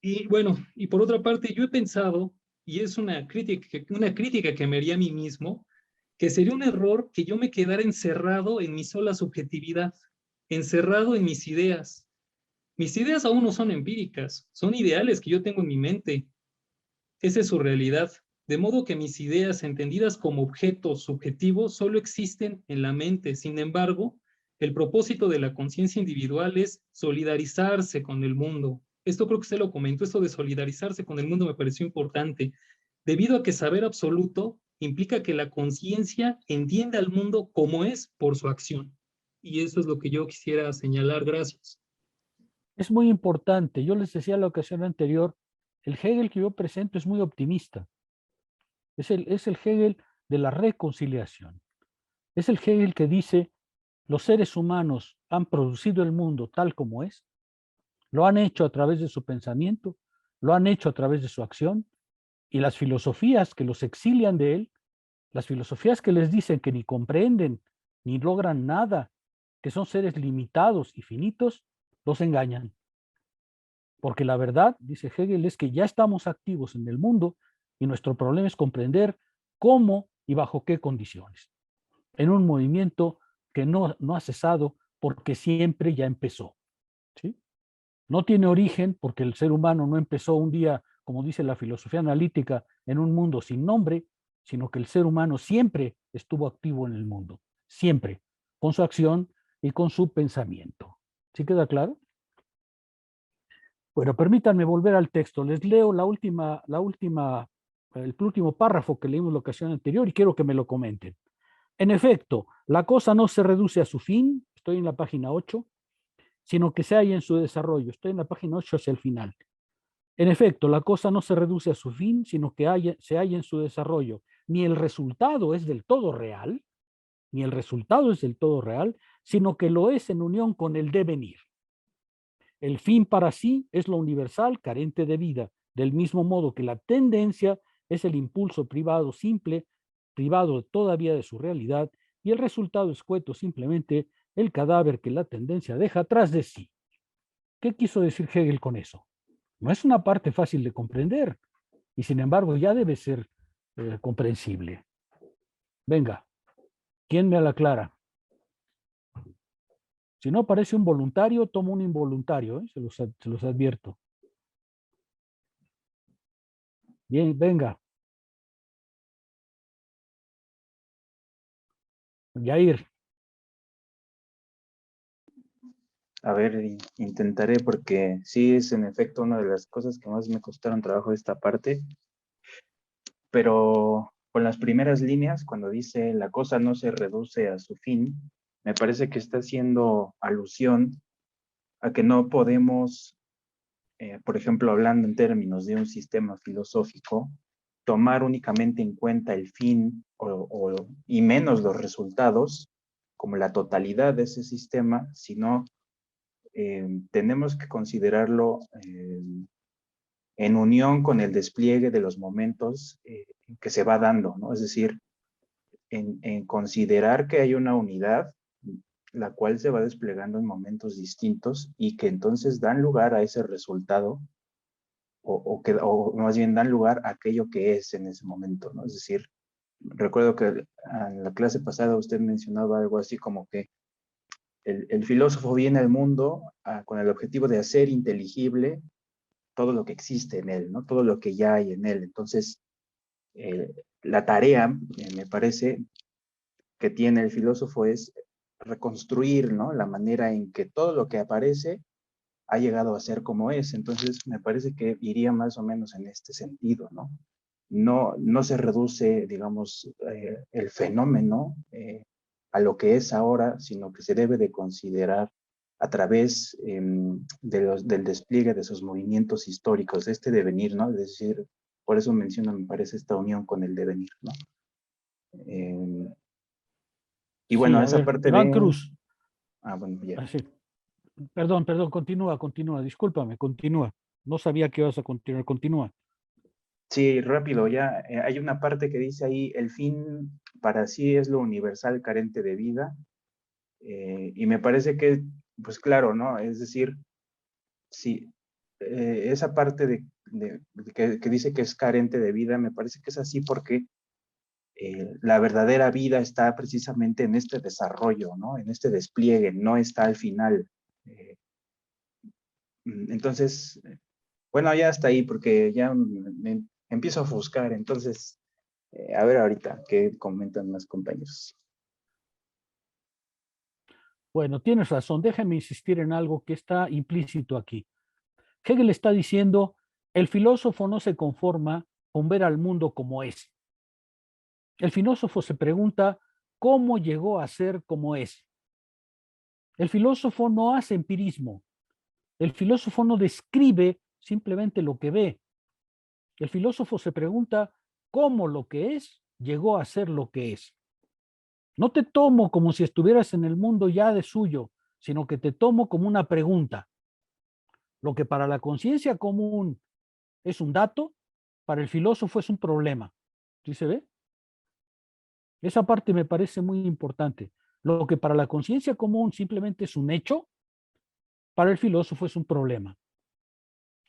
K: Y bueno, y por otra parte, yo he pensado, y es una crítica que me haría a mí mismo, que sería un error que yo me quedara encerrado en mi sola subjetividad, encerrado en mis ideas. Mis ideas aún no son empíricas, son ideales que yo tengo en mi mente. Esa es su realidad. De modo que mis ideas, entendidas como objetos subjetivos, solo existen en la mente. Sin embargo, el propósito de la conciencia individual es solidarizarse con el mundo. Esto creo que usted lo comentó, esto de solidarizarse con el mundo me pareció importante, debido a que saber absoluto implica que la conciencia entiende al mundo como es por su acción. Y eso es lo que yo quisiera señalar. Gracias.
B: Es muy importante. Yo les decía en la ocasión anterior, el Hegel que yo presento es muy optimista. Es el Hegel de la reconciliación. Es el Hegel que dice, los seres humanos han producido el mundo tal como es, lo han hecho a través de su pensamiento, lo han hecho a través de su acción, y las filosofías que los exilian de él, las filosofías que les dicen que ni comprenden, ni logran nada, que son seres limitados y finitos, los engañan. Porque la verdad, dice Hegel, es que ya estamos activos en el mundo y nuestro problema es comprender cómo y bajo qué condiciones. En un movimiento que no ha cesado porque siempre ya empezó. ¿Sí? No tiene origen porque el ser humano no empezó un día, como dice la filosofía analítica, en un mundo sin nombre, sino que el ser humano siempre estuvo activo en el mundo, siempre, con su acción y con su pensamiento. ¿Sí queda claro? Bueno, permítanme volver al texto. Les leo el último párrafo que leímos la ocasión anterior y quiero que me lo comenten. En efecto, la cosa no se reduce a su fin, estoy en la página 8, sino que se halla en su desarrollo. Estoy en la página 8 hacia el final. En efecto, la cosa no se reduce a su fin, sino que se halla en su desarrollo. Ni el resultado es del todo real, sino que lo es en unión con el devenir. El fin para sí es lo universal, carente de vida, del mismo modo que la tendencia es el impulso privado simple, privado todavía de su realidad, y el resultado escueto simplemente el cadáver que la tendencia deja atrás de sí. ¿Qué quiso decir Hegel con eso? No es una parte fácil de comprender, y sin embargo ya debe ser comprensible. Venga, ¿quién me la aclara? Si no aparece un voluntario, tomo un involuntario, ¿eh? Se los advierto. Bien, venga. Yair.
L: A ver, intentaré porque sí es en efecto una de las cosas que más me costaron trabajo de esta parte, pero con las primeras líneas, cuando dice la cosa no se reduce a su fin, me parece que está haciendo alusión a que no podemos, por ejemplo, hablando en términos de un sistema filosófico, tomar únicamente en cuenta el fin y menos los resultados como la totalidad de ese sistema, sino tenemos que considerarlo en unión con el despliegue de los momentos que se va dando, ¿no? Es decir, en considerar que hay una unidad la cual se va desplegando en momentos distintos y que entonces dan lugar a ese resultado o más bien dan lugar a aquello que es en ese momento, ¿no? Es decir, recuerdo que en la clase pasada usted mencionaba algo así como que el filósofo viene al mundo con el objetivo de hacer inteligible todo lo que existe en él, ¿no? Todo lo que ya hay en él. Entonces, la tarea, me parece, que tiene el filósofo es reconstruir, ¿no? La manera en que todo lo que aparece ha llegado a ser como es. Entonces, me parece que iría más o menos en este sentido, ¿no? No se reduce, digamos, el fenómeno a lo que es ahora, sino que se debe de considerar a través del despliegue de sus movimientos históricos, de este devenir, ¿no? Es decir, por eso menciono, me parece, esta unión con el devenir, ¿no? Y bueno,
B: Sí, a
L: esa
B: ver,
L: parte
B: Iván
L: de...
B: Cruz.
L: bueno, ya.
B: Sí. Perdón, continúa, discúlpame, continúa. No sabía que ibas a continuar, continúa.
L: Sí, rápido, ya hay una parte que dice ahí, el fin para sí es lo universal carente de vida, y me parece que, pues claro, ¿no? Es decir, sí, esa parte que dice que es carente de vida, me parece que es así porque la verdadera vida está precisamente en este desarrollo, ¿no? En este despliegue, no está al final. Entonces, bueno, ya hasta ahí porque ya me empiezo a ofuscar, entonces, a ver ahorita qué comentan más compañeros.
B: Bueno, tienes razón, déjame insistir en algo que está implícito aquí. Hegel está diciendo, el filósofo no se conforma con ver al mundo como es. El filósofo se pregunta, ¿cómo llegó a ser como es? El filósofo no hace empirismo. El filósofo no describe simplemente lo que ve. El filósofo se pregunta, ¿cómo lo que es llegó a ser lo que es? No te tomo como si estuvieras en el mundo ya de suyo, sino que te tomo como una pregunta. Lo que para la conciencia común es un dato, para el filósofo es un problema. ¿Sí se ve? Esa parte me parece muy importante. Lo que para la conciencia común simplemente es un hecho, para el filósofo es un problema.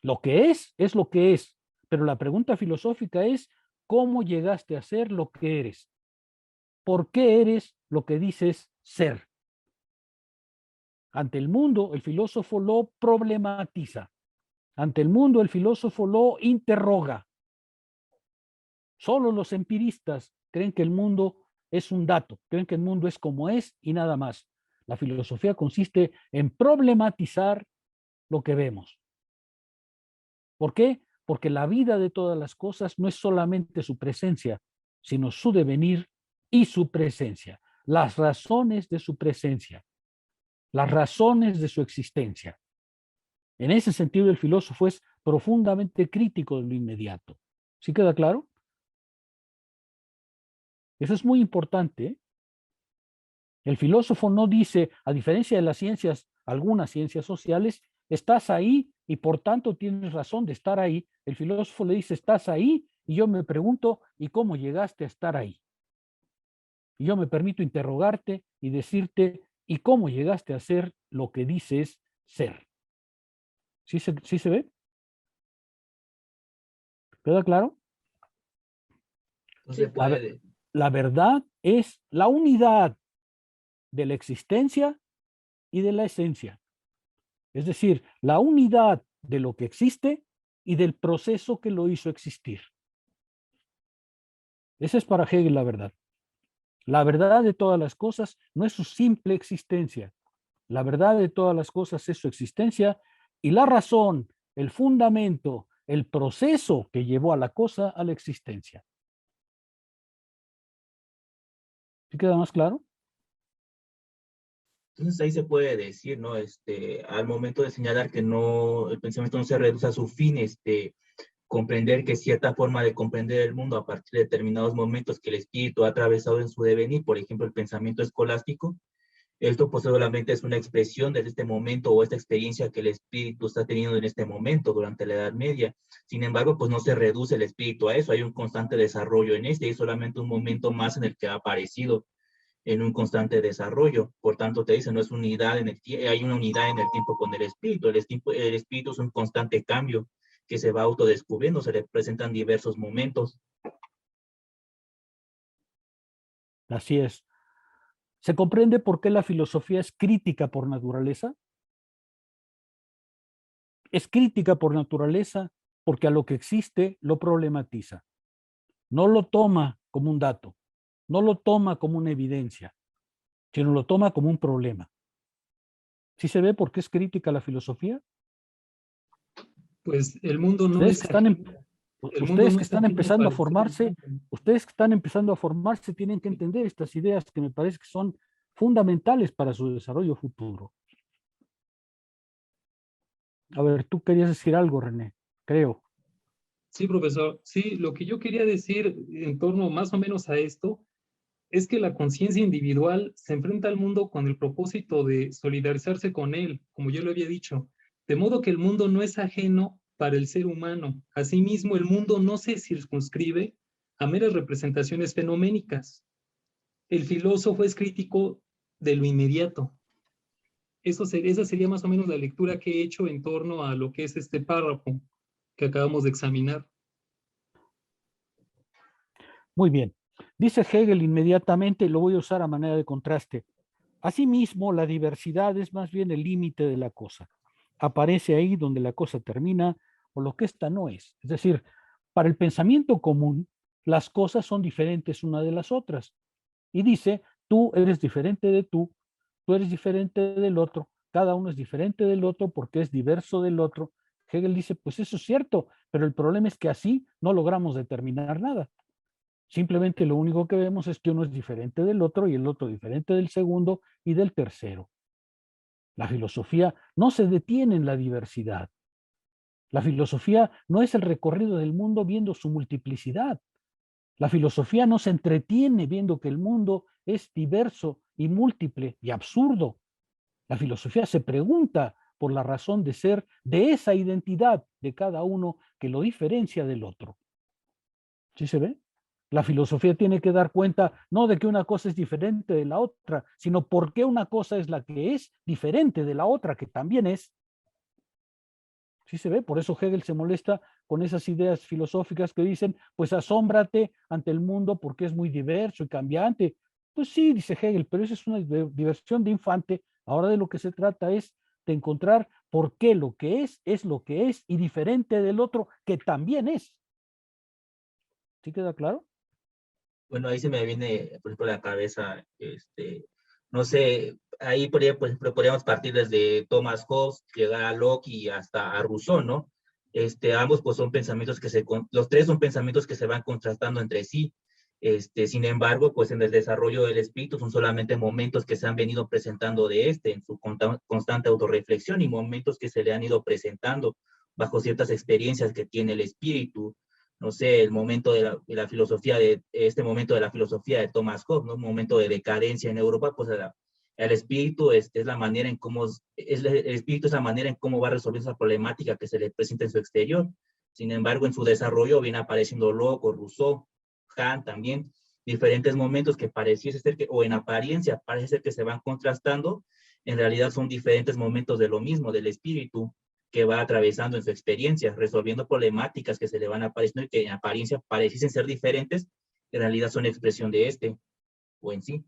B: Lo que es lo que es, pero la pregunta filosófica es, ¿cómo llegaste a ser lo que eres? ¿Por qué eres lo que dices ser? Ante el mundo, el filósofo lo problematiza. Ante el mundo, el filósofo lo interroga. Solo los empiristas creen que el mundo es un dato, creen que el mundo es como es y nada más. La filosofía consiste en problematizar lo que vemos. ¿Por qué? Porque la vida de todas las cosas no es solamente su presencia, sino su devenir y su presencia. Las razones de su presencia, las razones de su existencia. En ese sentido, el filósofo es profundamente crítico de lo inmediato. ¿Sí queda claro? Eso es muy importante, ¿eh? El filósofo no dice, a diferencia de las ciencias, algunas ciencias sociales, estás ahí y por tanto tienes razón de estar ahí. El filósofo le dice, estás ahí y yo me pregunto, ¿y cómo llegaste a estar ahí? Y yo me permito interrogarte y decirte, ¿y cómo llegaste a ser lo que dices ser? ¿Sí se ve? ¿Queda claro?
E: No se puede.
B: La verdad es la unidad de la existencia y de la esencia. Es decir, la unidad de lo que existe y del proceso que lo hizo existir. Esa es para Hegel la verdad. La verdad de todas las cosas no es su simple existencia. La verdad de todas las cosas es su existencia y la razón, el fundamento, el proceso que llevó a la cosa a la existencia. ¿Sí queda más claro?
E: Entonces ahí se puede decir, ¿no? Al momento de señalar que no, el pensamiento no se reduce a su fin, comprender que cierta forma de comprender el mundo a partir de determinados momentos que el espíritu ha atravesado en su devenir, por ejemplo, el pensamiento escolástico, esto pues solamente es una expresión de este momento o esta experiencia que el espíritu está teniendo en este momento durante la Edad Media. Sin embargo, pues no se reduce el espíritu a eso, hay un constante desarrollo en y es solamente un momento más en el que ha aparecido en un constante desarrollo. Por tanto, te dice, no es unidad en hay una unidad en el tiempo con el espíritu. El espíritu es un constante cambio que se va autodescubriendo, se le presentan diversos momentos.
B: Así es. ¿Se comprende por qué la filosofía es crítica por naturaleza? Es crítica por naturaleza porque a lo que existe lo problematiza. No lo toma como un dato, no lo toma como una evidencia, sino lo toma como un problema. ¿Sí se ve por qué es crítica la filosofía?
K: Pues el mundo no
B: Ustedes
K: es
B: que están, ustedes que están
K: ajeno
B: empezando a
K: para el ser
B: formarse,
K: humano.
B: ustedes que están empezando a formarse tienen que entender estas ideas que me parece que son fundamentales para su desarrollo futuro. A ver, tú querías decir algo, René, creo.
K: Sí, profesor. Sí, lo que yo quería decir en torno más o menos a esto es que la conciencia individual se enfrenta al mundo con el propósito de solidarizarse con él, como yo lo había dicho, de modo que el mundo no es ajeno para el ser humano. Asimismo, el mundo no se circunscribe a meras representaciones fenoménicas. El filósofo es crítico de lo inmediato. Esa sería más o menos la lectura que he hecho en torno a lo que es este párrafo que acabamos de examinar.
B: Muy bien. Dice Hegel inmediatamente, lo voy a usar a manera de contraste. Asimismo, la diversidad es más bien el límite de la cosa. Aparece ahí donde la cosa termina o lo que ésta no es. Es decir, para el pensamiento común, las cosas son diferentes una de las otras. Y dice, tú eres diferente de tú eres diferente del otro, cada uno es diferente del otro porque es diverso del otro. Hegel dice, pues eso es cierto, pero el problema es que así no logramos determinar nada. Simplemente lo único que vemos es que uno es diferente del otro y el otro diferente del segundo y del tercero. La filosofía no se detiene en la diversidad. La filosofía no es el recorrido del mundo viendo su multiplicidad. La filosofía no se entretiene viendo que el mundo es diverso y múltiple y absurdo. La filosofía se pregunta por la razón de ser de esa identidad de cada uno que lo diferencia del otro. ¿Sí se ve? La filosofía tiene que dar cuenta no de que una cosa es diferente de la otra, sino por qué una cosa es la que es diferente de la otra que también es. ¿Sí se ve? Por eso Hegel se molesta con esas ideas filosóficas que dicen, pues asómbrate ante el mundo porque es muy diverso y cambiante. Pues sí, dice Hegel, pero esa es una diversión de infante. Ahora de lo que se trata es de encontrar por qué lo que es lo que es y diferente del otro que también es. ¿Sí queda claro?
E: Bueno, ahí se me viene, por ejemplo, a la cabeza, no sé, ahí por ejemplo, podríamos partir desde Thomas Hobbes, llegar a Locke y hasta a Rousseau, ¿no? Ambos pues son pensamientos los tres son pensamientos que se van contrastando entre sí. Sin embargo, pues en el desarrollo del espíritu son solamente momentos que se han venido presentando en su constante autorreflexión y momentos que se le han ido presentando bajo ciertas experiencias que tiene el espíritu. No sé, el momento de la filosofía, este momento de la filosofía de Thomas Hobbes, ¿no? Un momento de decadencia en Europa, pues el espíritu es la manera en cómo, el espíritu es la manera en cómo va resolviendo esa problemática que se le presenta en su exterior. Sin embargo, en su desarrollo viene apareciendo Locke, Rousseau, Kant también, diferentes momentos que pareciese ser que, o en apariencia parece ser que se van contrastando, en realidad son diferentes momentos de lo mismo, del espíritu, que va atravesando en su experiencia, resolviendo problemáticas que se le van apareciendo y que en apariencia pareciesen ser diferentes, en realidad son expresión de este, o en sí.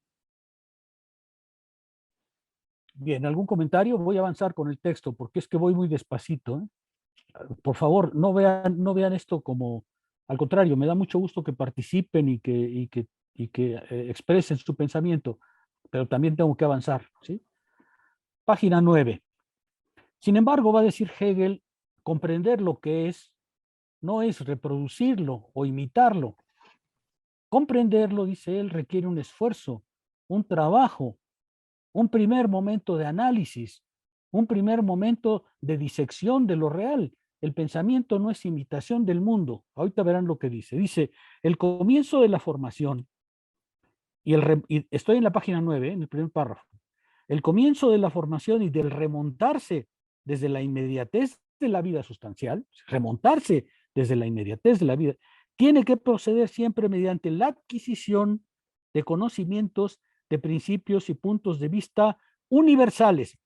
B: Bien, ¿algún comentario? Voy a avanzar con el texto porque es que voy muy despacito, ¿eh? Por favor, no vean esto como, al contrario, me da mucho gusto que participen y que expresen su pensamiento, pero también tengo que avanzar, ¿sí? Página 9. Sin embargo, va a decir Hegel, comprender lo que es no es reproducirlo o imitarlo. Comprenderlo, dice él, requiere un esfuerzo, un trabajo, un primer momento de análisis, un primer momento de disección de lo real. El pensamiento no es imitación del mundo. Ahorita verán lo que dice. Dice, el comienzo de la formación, y estoy en la página 9, en el primer párrafo. El comienzo de la formación y del remontarse desde la inmediatez de la vida sustancial, remontarse desde la inmediatez de la vida, tiene que proceder siempre mediante la adquisición de conocimientos, de principios y puntos de vista universales,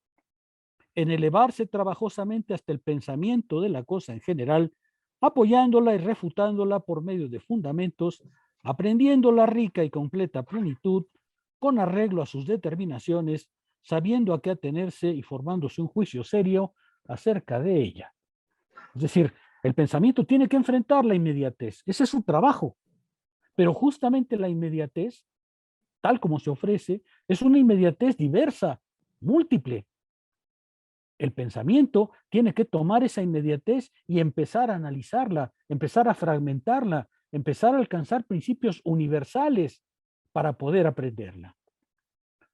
B: en elevarse trabajosamente hasta el pensamiento de la cosa en general, apoyándola y refutándola por medio de fundamentos, aprendiendo la rica y completa plenitud, con arreglo a sus determinaciones, sabiendo a qué atenerse y formándose un juicio serio acerca de ella. Es decir, el pensamiento tiene que enfrentar la inmediatez, ese es su trabajo, pero justamente la inmediatez, tal como se ofrece, es una inmediatez diversa, múltiple. El pensamiento tiene que tomar esa inmediatez y empezar a analizarla, empezar a fragmentarla, empezar a alcanzar principios universales para poder aprenderla.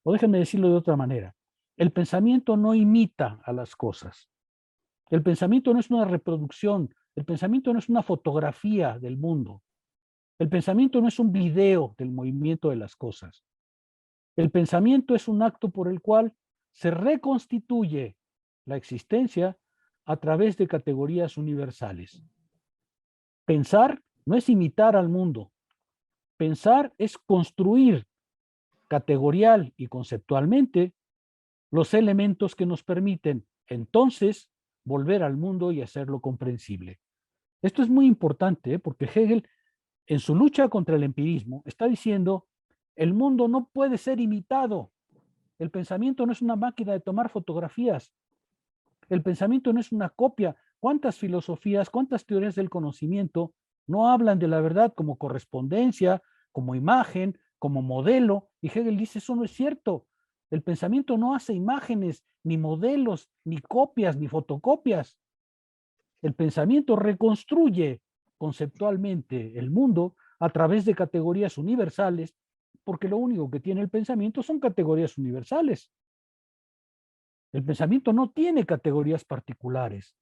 B: O déjenme decirlo de otra manera. El pensamiento no imita a las cosas. El pensamiento no es una reproducción. El pensamiento no es una fotografía del mundo. El pensamiento no es un video del movimiento de las cosas. El pensamiento es un acto por el cual se reconstituye la existencia a través de categorías universales. Pensar no es imitar al mundo. Pensar es construir categorial y conceptualmente los elementos que nos permiten entonces volver al mundo y hacerlo comprensible. Esto es muy importante, porque Hegel, en su lucha contra el empirismo, está diciendo, el mundo no puede ser imitado. El pensamiento no es una máquina de tomar fotografías. El pensamiento no es una copia. ¿Cuántas filosofías, cuántas teorías del conocimiento no hablan de la verdad como correspondencia, como imagen, como modelo? Y Hegel dice, eso no es cierto. El pensamiento no hace imágenes, ni modelos, ni copias, ni fotocopias. El pensamiento reconstruye conceptualmente el mundo a través de categorías universales, porque lo único que tiene el pensamiento son categorías universales. El pensamiento no tiene categorías particulares.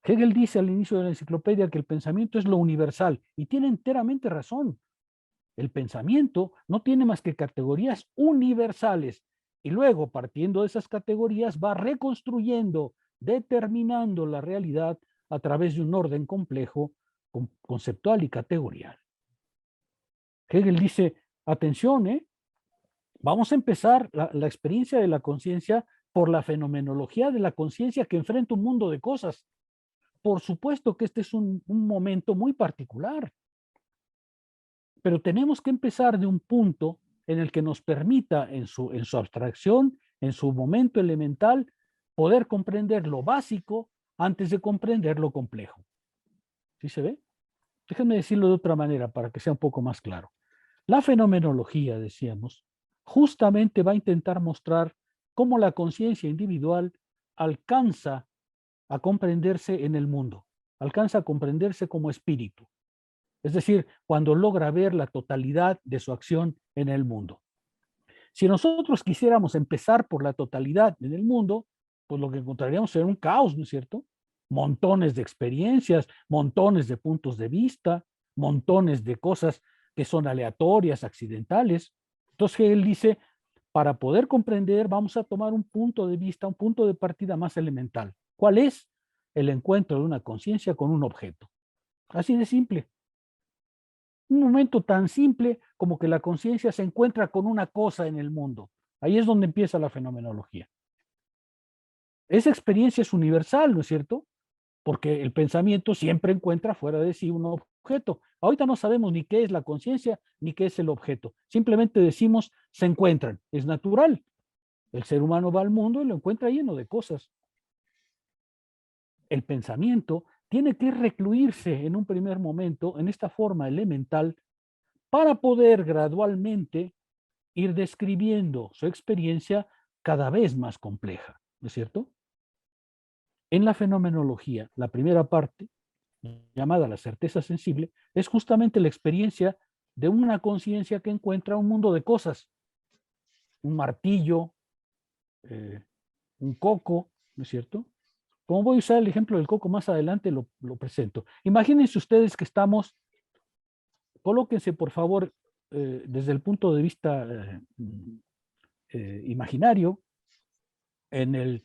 B: Hegel dice al inicio de la enciclopedia que el pensamiento es lo universal, y tiene enteramente razón. El pensamiento no tiene más que categorías universales, y luego, partiendo de esas categorías, va reconstruyendo, determinando la realidad a través de un orden complejo, conceptual y categorial. Hegel dice, atención, vamos a empezar la experiencia de la conciencia por la fenomenología de la conciencia que enfrenta un mundo de cosas. Por supuesto que este es un momento muy particular, pero tenemos que empezar de un punto en el que nos permita, en su abstracción, en su momento elemental, poder comprender lo básico antes de comprender lo complejo. ¿Sí se ve? Déjenme decirlo de otra manera para que sea un poco más claro. La fenomenología, decíamos, justamente va a intentar mostrar cómo la conciencia individual alcanza a comprenderse en el mundo, alcanza a comprenderse como espíritu. Es decir, cuando logra ver la totalidad de su acción en el mundo. Si nosotros quisiéramos empezar por la totalidad en el mundo, pues lo que encontraríamos sería un caos, ¿no es cierto? Montones de experiencias, montones de puntos de vista, montones de cosas que son aleatorias, accidentales. Entonces él dice, para poder comprender vamos a tomar un punto de vista, un punto de partida más elemental. ¿Cuál es? El encuentro de una conciencia con un objeto. Así de simple. Un momento tan simple como que la conciencia se encuentra con una cosa en el mundo. Ahí es donde empieza la fenomenología. Esa experiencia es universal, ¿no es cierto? Porque el pensamiento siempre encuentra fuera de sí un objeto. Ahorita no sabemos ni qué es la conciencia ni qué es el objeto. Simplemente decimos, se encuentran. Es natural. El ser humano va al mundo y lo encuentra lleno de cosas. El pensamiento tiene que recluirse en un primer momento en esta forma elemental para poder gradualmente ir describiendo su experiencia cada vez más compleja, ¿no es cierto? En la fenomenología, la primera parte, llamada la certeza sensible, es justamente la experiencia de una conciencia que encuentra un mundo de cosas, un martillo, un coco, ¿no es cierto? Como voy a usar el ejemplo del coco más adelante, lo presento. Imagínense ustedes que estamos, colóquense por favor desde el punto de vista imaginario, en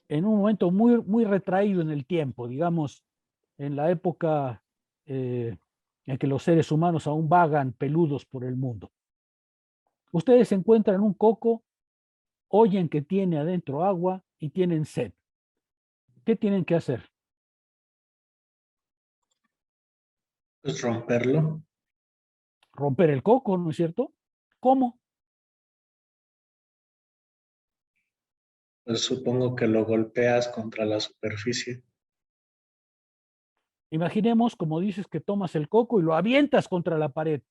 B: un momento muy, muy retraído en el tiempo, digamos, en la época en que los seres humanos aún vagan peludos por el mundo. Ustedes encuentran un coco, oyen que tiene adentro agua y tienen sed. ¿Qué tienen que hacer?
M: Pues romperlo.
B: Romper el coco, ¿no es cierto? ¿Cómo?
M: Pues supongo que lo golpeas contra la superficie.
B: Imaginemos, como dices, que tomas el coco y lo avientas contra la pared.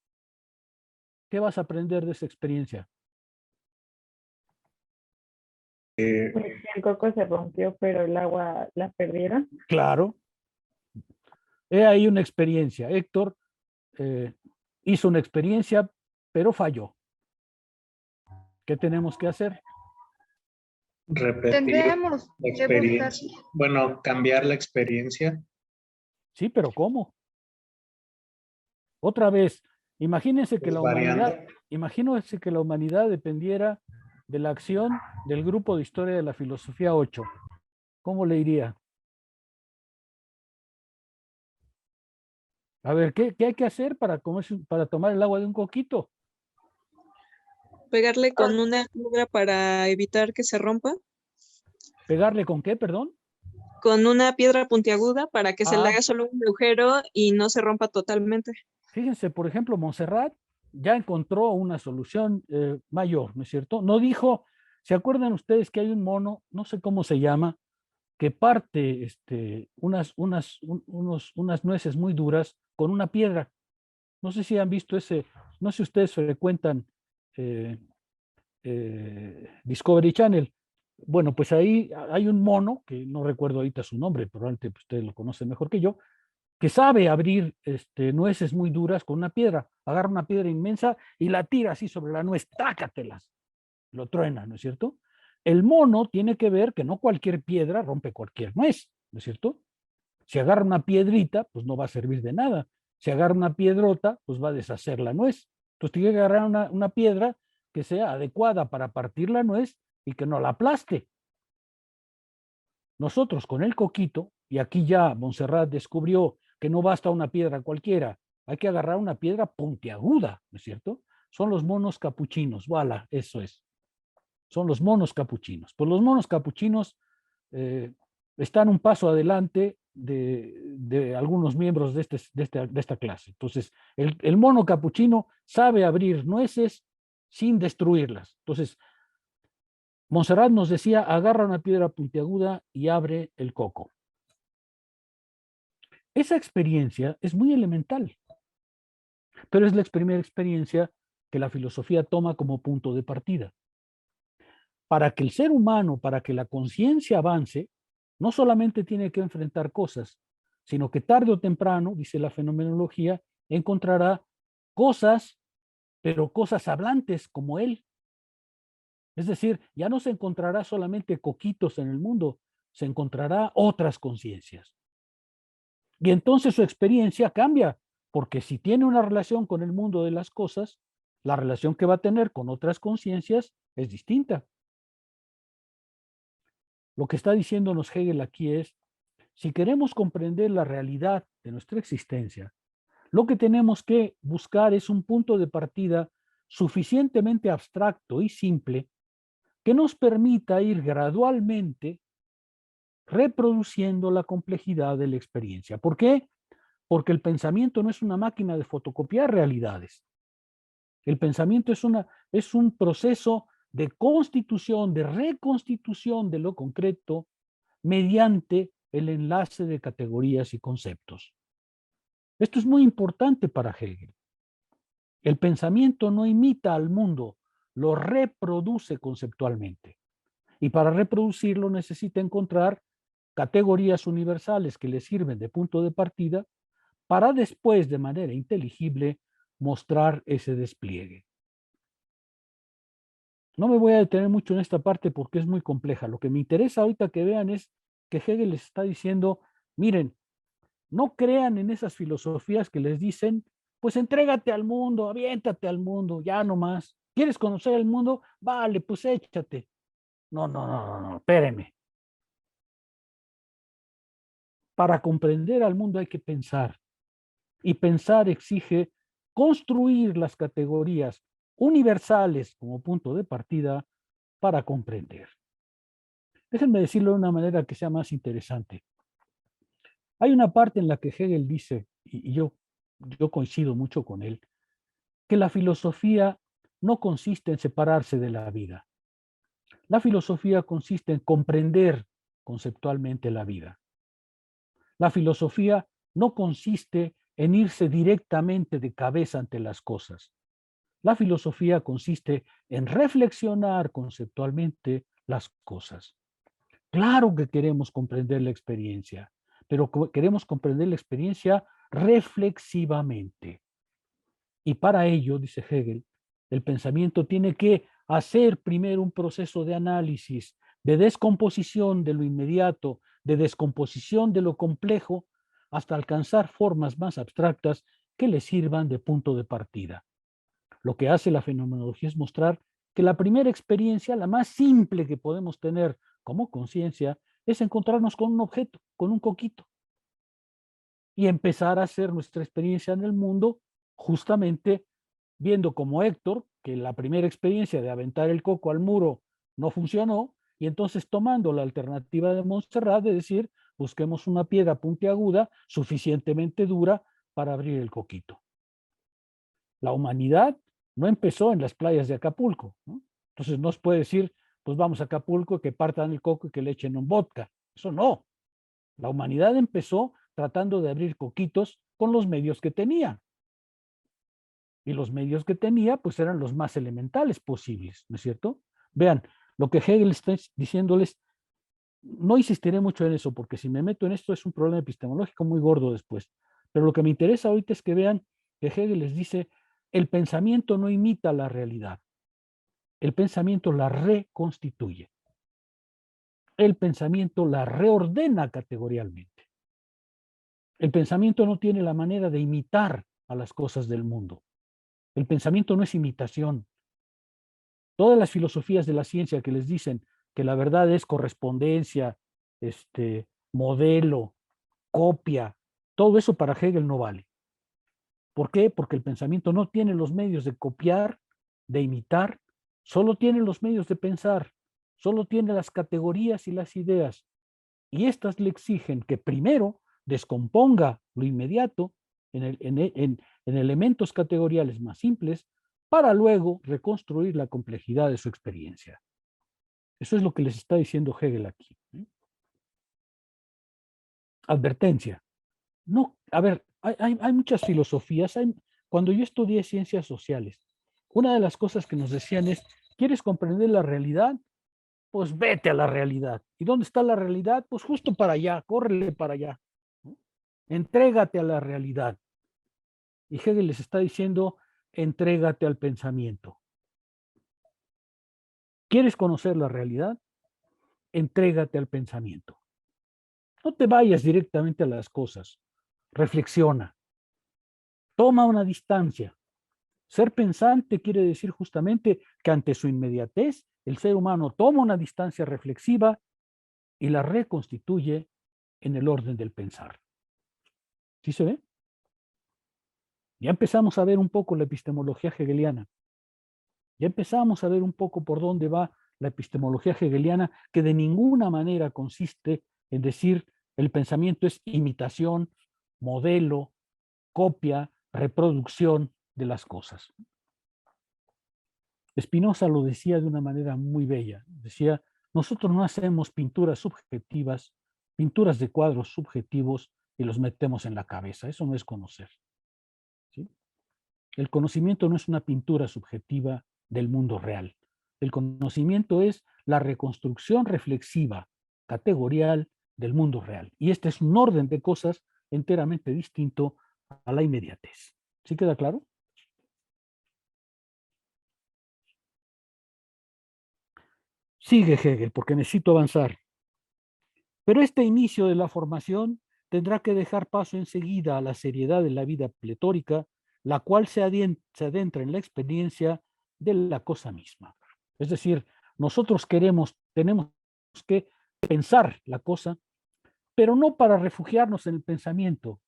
B: ¿Qué vas a aprender de esa experiencia?
H: Pues que el coco se rompió, pero el agua la perdieron.
B: Claro. He ahí una experiencia. Héctor hizo una experiencia, pero falló. ¿Qué tenemos que hacer?
M: Repetir
N: Tendríamos
M: la
N: que buscar.
M: experiencia. Bueno, cambiar la experiencia.
B: Sí, pero ¿cómo? Otra vez, imagínense que imagínense que la humanidad dependiera de la acción del grupo de historia de la filosofía 8. ¿Cómo le iría? A ver, ¿qué hay que hacer para tomar el agua de un coquito?
A: Pegarle con una piedra para evitar que se rompa.
B: ¿Pegarle con qué, perdón?
A: Con una piedra puntiaguda para que se le haga solo un agujero y no se rompa totalmente.
B: Fíjense, por ejemplo, Montserrat ya encontró una solución mayor, ¿no es cierto? No dijo, ¿se acuerdan ustedes que hay un mono, no sé cómo se llama, que parte unas nueces muy duras con una piedra? No sé si han visto ese, no sé si ustedes frecuentan Discovery Channel. Bueno, pues ahí hay un mono, que no recuerdo ahorita su nombre, probablemente ustedes lo conocen mejor que yo, que sabe abrir nueces muy duras con una piedra. Agarra una piedra inmensa y la tira así sobre la nuez, tácatelas, lo truena, ¿no es cierto? El mono tiene que ver que no cualquier piedra rompe cualquier nuez, ¿no es cierto? Si agarra una piedrita, pues no va a servir de nada. Si agarra una piedrota, pues va a deshacer la nuez. Entonces tiene que agarrar una piedra que sea adecuada para partir la nuez y que no la aplaste. Nosotros con el coquito, y aquí ya Montserrat descubrió que no basta una piedra cualquiera, hay que agarrar una piedra puntiaguda, ¿no es cierto? Son los monos capuchinos, voilà, eso es. Son los monos capuchinos. Pues los monos capuchinos están un paso adelante de algunos miembros de esta clase. Entonces, el mono capuchino sabe abrir nueces sin destruirlas. Entonces, Montserrat nos decía, agarra una piedra puntiaguda y abre el coco. Esa experiencia es muy elemental, pero es la primera experiencia que la filosofía toma como punto de partida. Para que el ser humano, para que la conciencia avance, no solamente tiene que enfrentar cosas, sino que tarde o temprano, dice la fenomenología, encontrará cosas, pero cosas hablantes como él. Es decir, ya no se encontrará solamente coquitos en el mundo, se encontrará otras conciencias. Y entonces su experiencia cambia, porque si tiene una relación con el mundo de las cosas, la relación que va a tener con otras conciencias es distinta. Lo que está diciéndonos Hegel aquí es, si queremos comprender la realidad de nuestra existencia, lo que tenemos que buscar es un punto de partida suficientemente abstracto y simple que nos permita ir gradualmente reproduciendo la complejidad de la experiencia. ¿Por qué? porque el pensamiento no es una máquina de fotocopiar realidades. El pensamiento es un proceso de constitución, de reconstitución de lo concreto mediante el enlace de categorías y conceptos. Esto es muy importante para Hegel. El pensamiento no imita al mundo, lo reproduce conceptualmente. Y para reproducirlo necesita encontrar categorías universales que le sirven de punto de partida para después, de manera inteligible, mostrar ese despliegue. No me voy a detener mucho en esta parte porque es muy compleja. Lo que me interesa ahorita que vean es que Hegel les está diciendo, miren, no crean en esas filosofías que les dicen, pues entrégate al mundo, aviéntate al mundo, ya no más. ¿Quieres conocer el mundo? Vale, pues échate. No, espérenme. Para comprender al mundo hay que pensar. Y pensar exige construir las categorías universales como punto de partida para comprender. Déjenme decirlo de una manera que sea más interesante. Hay una parte en la que Hegel dice, y yo coincido mucho con él, que la filosofía no consiste en separarse de la vida. La filosofía consiste en comprender conceptualmente la vida. La filosofía no consiste en irse directamente de cabeza ante las cosas. La filosofía consiste en reflexionar conceptualmente las cosas. Claro que queremos comprender la experiencia, pero queremos comprender la experiencia reflexivamente. Y para ello, dice Hegel, el pensamiento tiene que hacer primero un proceso de análisis, de descomposición de lo inmediato, de descomposición de lo complejo, hasta alcanzar formas más abstractas que le sirvan de punto de partida. Lo que hace la fenomenología es mostrar que la primera experiencia, la más simple que podemos tener como conciencia, es encontrarnos con un objeto, con un coquito, y empezar a hacer nuestra experiencia en el mundo justamente viendo como Héctor, que la primera experiencia de aventar el coco al muro no funcionó, y entonces tomando la alternativa de Montserrat de decir, busquemos una piedra puntiaguda suficientemente dura para abrir el coquito. La humanidad no empezó en las playas de Acapulco, ¿no? Entonces no se puede decir, pues vamos a Acapulco, que partan el coco y que le echen un vodka. Eso no. La humanidad empezó tratando de abrir coquitos con los medios que tenía. Y los medios que tenía, pues eran los más elementales posibles, ¿no es cierto? Vean, lo que Hegel está diciéndoles, no insistiré mucho en eso, porque si me meto en esto es un problema epistemológico muy gordo después. Pero lo que me interesa ahorita es que vean que Hegel les dice, el pensamiento no imita la realidad. El pensamiento la reconstituye. El pensamiento la reordena categorialmente. El pensamiento no tiene la manera de imitar a las cosas del mundo. El pensamiento no es imitación. Todas las filosofías de la ciencia que les dicen que la verdad es correspondencia, modelo, copia, todo eso para Hegel no vale. ¿Por qué? Porque el pensamiento no tiene los medios de copiar, de imitar, solo tiene los medios de pensar, solo tiene las categorías y las ideas. Y estas le exigen que primero descomponga lo inmediato en elementos categoriales más simples para luego reconstruir la complejidad de su experiencia. Eso es lo que les está diciendo Hegel aquí. Advertencia. No, a ver, hay muchas filosofías. Cuando yo estudié ciencias sociales, una de las cosas que nos decían es, ¿quieres comprender la realidad? Pues vete a la realidad. ¿Y dónde está la realidad? Pues justo para allá, córrele para allá. ¿No? Entrégate a la realidad. Y Hegel les está diciendo, entrégate al pensamiento. ¿Quieres conocer la realidad? Entrégate al pensamiento. No te vayas directamente a las cosas. Reflexiona. Toma una distancia. Ser pensante quiere decir justamente que ante su inmediatez, el ser humano toma una distancia reflexiva y la reconstituye en el orden del pensar. ¿Sí se ve? Ya empezamos a ver un poco la epistemología hegeliana. Ya empezamos a ver un poco por dónde va la epistemología hegeliana, que de ninguna manera consiste en decir el pensamiento es imitación, modelo, copia, reproducción de las cosas. Spinoza lo decía de una manera muy bella. Decía, nosotros no hacemos pinturas subjetivas, pinturas de cuadros subjetivos y los metemos en la cabeza. Eso no es conocer. ¿Sí? El conocimiento no es una pintura subjetiva del mundo real. El conocimiento es la reconstrucción reflexiva, categorial del mundo real. Y este es un orden de cosas enteramente distinto a la inmediatez. ¿Sí queda claro? Sigue Hegel, porque necesito avanzar. Pero este inicio de la formación tendrá que dejar paso enseguida a la seriedad de la vida pletórica, la cual se adentra en la experiencia de la cosa misma. Es decir, nosotros tenemos que pensar la cosa, pero no para refugiarnos en el pensamiento,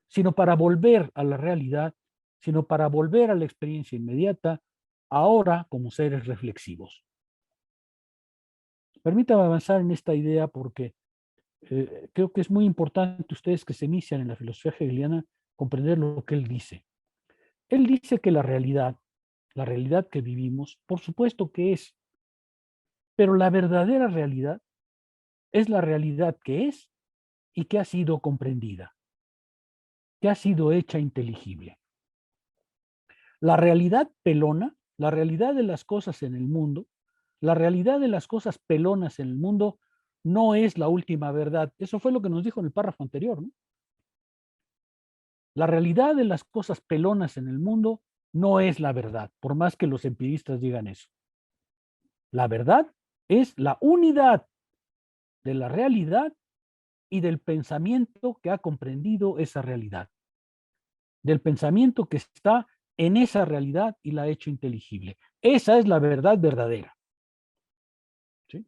B: sino para volver a la realidad, sino para volver a la experiencia inmediata, ahora como seres reflexivos. Permítame avanzar en esta idea porque creo que es muy importante ustedes que se inician en la filosofía hegeliana comprender lo que él dice. Él dice que la realidad que vivimos, por supuesto que es, pero la verdadera realidad es la realidad que es y que ha sido comprendida, que ha sido hecha inteligible. La realidad pelona, la realidad de las cosas en el mundo, la realidad de las cosas pelonas en el mundo no es la última verdad. Eso fue lo que nos dijo en el párrafo anterior, ¿no? La realidad de las cosas pelonas en el mundo no es la verdad, por más que los empiristas digan eso. La verdad es la unidad de la realidad y del pensamiento que ha comprendido esa realidad, del pensamiento que está en esa realidad y la ha hecho inteligible. Esa es la verdad verdadera. ¿Sí?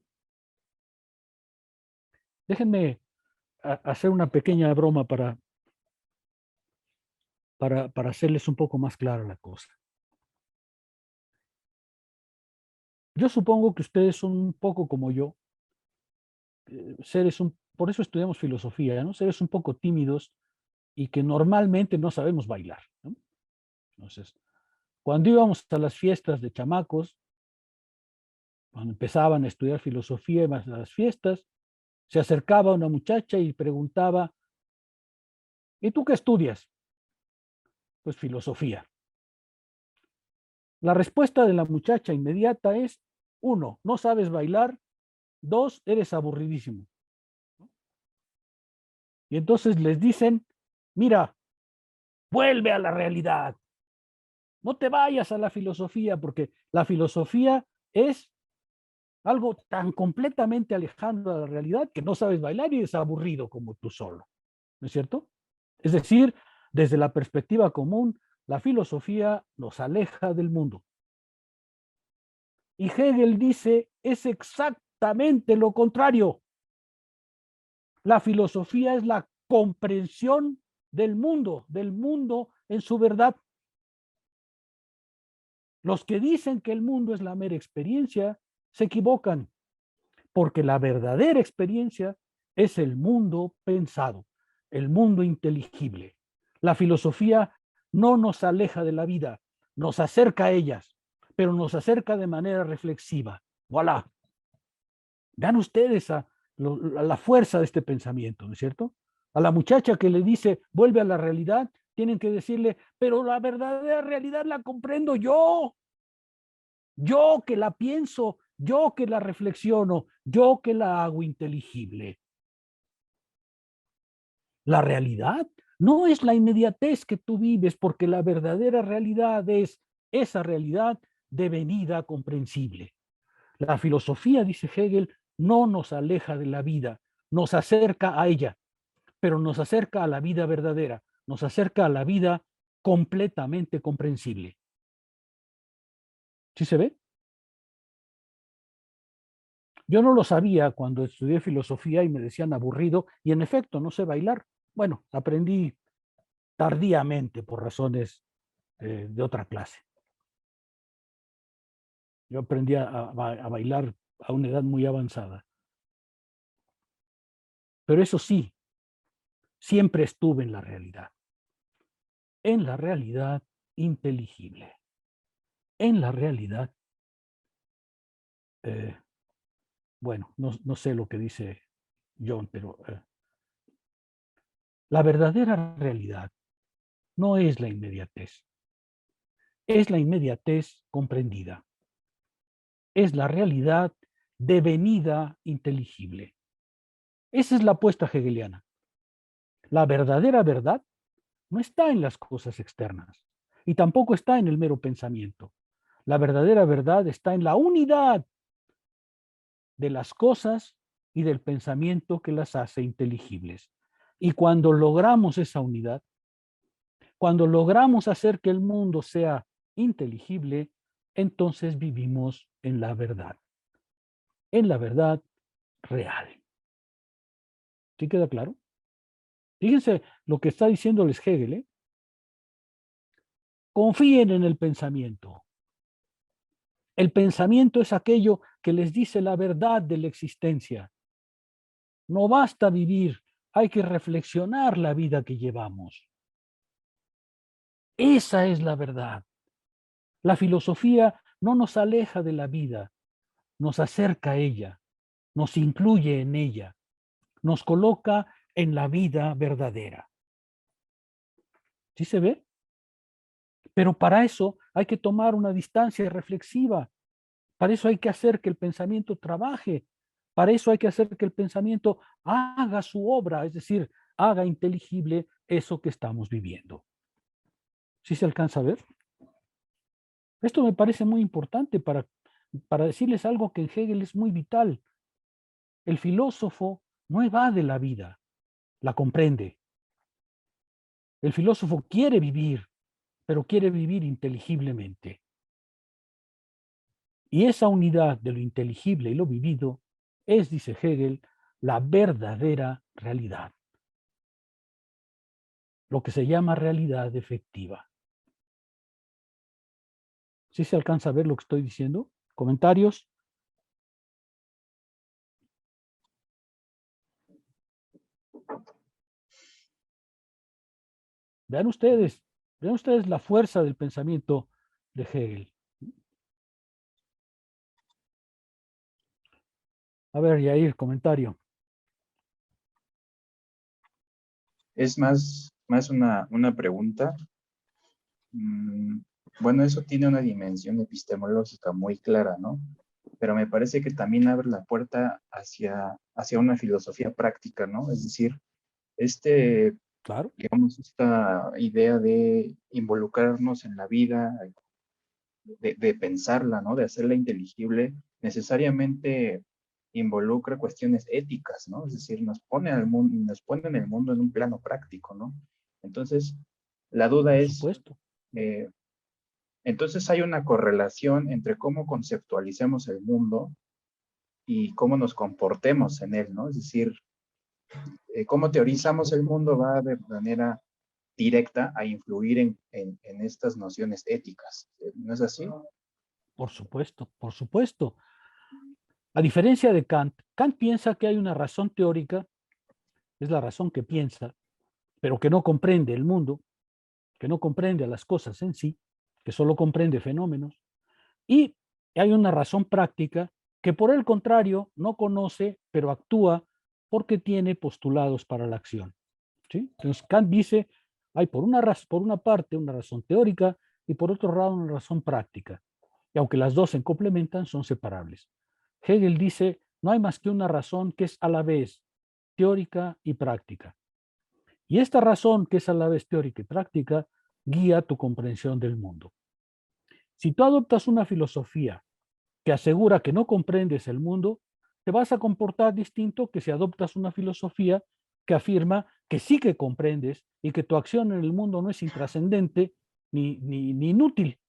B: Déjenme hacer una pequeña broma para hacerles un poco más clara la cosa. Yo supongo que ustedes son un poco como yo, por eso estudiamos filosofía, ¿no? Seres un poco tímidos y que normalmente no sabemos bailar, ¿no? Entonces, cuando íbamos a las fiestas de chamacos, cuando empezaban a estudiar filosofía y más a las fiestas, se acercaba una muchacha y preguntaba, ¿y tú qué estudias? Pues filosofía. La respuesta de la muchacha inmediata es, 1, no sabes bailar, 2, eres aburridísimo. Y entonces les dicen, mira, vuelve a la realidad. No te vayas a la filosofía, porque la filosofía es algo tan completamente alejado de la realidad que no sabes bailar y es aburrido como tú solo. ¿No es cierto? Es decir, desde la perspectiva común, la filosofía nos aleja del mundo. Y Hegel dice, es exactamente lo contrario. La filosofía es la comprensión del mundo en su verdad. Los que dicen que el mundo es la mera experiencia se equivocan, porque la verdadera experiencia es el mundo pensado, el mundo inteligible. La filosofía no nos aleja de la vida, nos acerca a ellas, pero nos acerca de manera reflexiva. ¡Voilà! Vean ustedes a la fuerza de este pensamiento, ¿no es cierto? A la muchacha que le dice, vuelve a la realidad, tienen que decirle, pero la verdadera realidad la comprendo yo que la pienso, yo que la reflexiono, yo que la hago inteligible. La realidad no es la inmediatez que tú vives, porque la verdadera realidad es esa realidad devenida comprensible. La filosofía, dice Hegel, no nos aleja de la vida, nos acerca a ella, pero nos acerca a la vida verdadera, nos acerca a la vida completamente comprensible. ¿Sí se ve? Yo no lo sabía cuando estudié filosofía y me decían aburrido, y en efecto, no sé bailar. Bueno, aprendí tardíamente por razones de otra clase. Yo aprendí a bailar a una edad muy avanzada. Pero eso sí, siempre estuve en la realidad. en la realidad inteligible. En la realidad, bueno, no sé lo que dice John, pero la verdadera realidad no es la inmediatez. Es la inmediatez comprendida. Es la realidad devenida inteligible. Esa es la apuesta hegeliana. La verdadera verdad no está en las cosas externas y tampoco está en el mero pensamiento. La verdadera verdad está en la unidad de las cosas y del pensamiento que las hace inteligibles. Y cuando logramos esa unidad, cuando logramos hacer que el mundo sea inteligible, entonces vivimos en la verdad real. ¿Sí queda claro? Fíjense lo que está diciéndoles Hegel, ¿eh? Confíen en el pensamiento. El pensamiento es aquello que les dice la verdad de la existencia. No basta vivir, hay que reflexionar la vida que llevamos. Esa es la verdad. La filosofía no nos aleja de la vida, nos acerca a ella, nos incluye en ella, nos coloca en la vida verdadera. ¿Sí se ve? Pero para eso hay que tomar una distancia reflexiva. Para eso hay que hacer que el pensamiento trabaje. Para eso hay que hacer que el pensamiento haga su obra, es decir, haga inteligible eso que estamos viviendo. ¿Sí se alcanza a ver? Esto me parece muy importante para decirles algo que en Hegel es muy vital. El filósofo no evade la vida, la comprende. El filósofo quiere vivir, pero quiere vivir inteligiblemente. Y esa unidad de lo inteligible y lo vivido es, dice Hegel, la verdadera realidad. Lo que se llama realidad efectiva. ¿Sí se alcanza a ver lo que estoy diciendo? ¿Comentarios? Vean ustedes la fuerza del pensamiento de Hegel. A ver, Yair, comentario.
L: Es más una pregunta. Bueno, eso tiene una dimensión epistemológica muy clara, ¿no? Pero me parece que también abre la puerta hacia una filosofía práctica, ¿no? Es decir,
B: claro,
L: digamos, esta idea de involucrarnos en la vida, de pensarla, ¿no? De hacerla inteligible, necesariamente involucra cuestiones éticas, ¿no? Es decir, nos pone en el mundo en un plano práctico, ¿no? Entonces, la duda es, entonces hay una correlación entre cómo conceptualicemos el mundo y cómo nos comportemos en él, ¿no? Es decir, cómo teorizamos el mundo va de manera directa a influir en estas nociones éticas. ¿No es así?
B: Por supuesto, por supuesto. A diferencia de Kant, Kant piensa que hay una razón teórica, es la razón que piensa, pero que no comprende el mundo, que no comprende a las cosas en sí, que solo comprende fenómenos. Y hay una razón práctica que por el contrario no conoce, pero actúa porque tiene postulados para la acción. ¿Sí? Entonces Kant dice, hay por una parte una razón teórica y por otro lado una razón práctica. Y aunque las dos se complementan, son separables. Hegel dice, no hay más que una razón que es a la vez teórica y práctica. Y esta razón que es a la vez teórica y práctica guía tu comprensión del mundo. Si tú adoptas una filosofía que asegura que no comprendes el mundo, te vas a comportar distinto que si adoptas una filosofía que afirma que sí que comprendes y que tu acción en el mundo no es intrascendente ni inútil.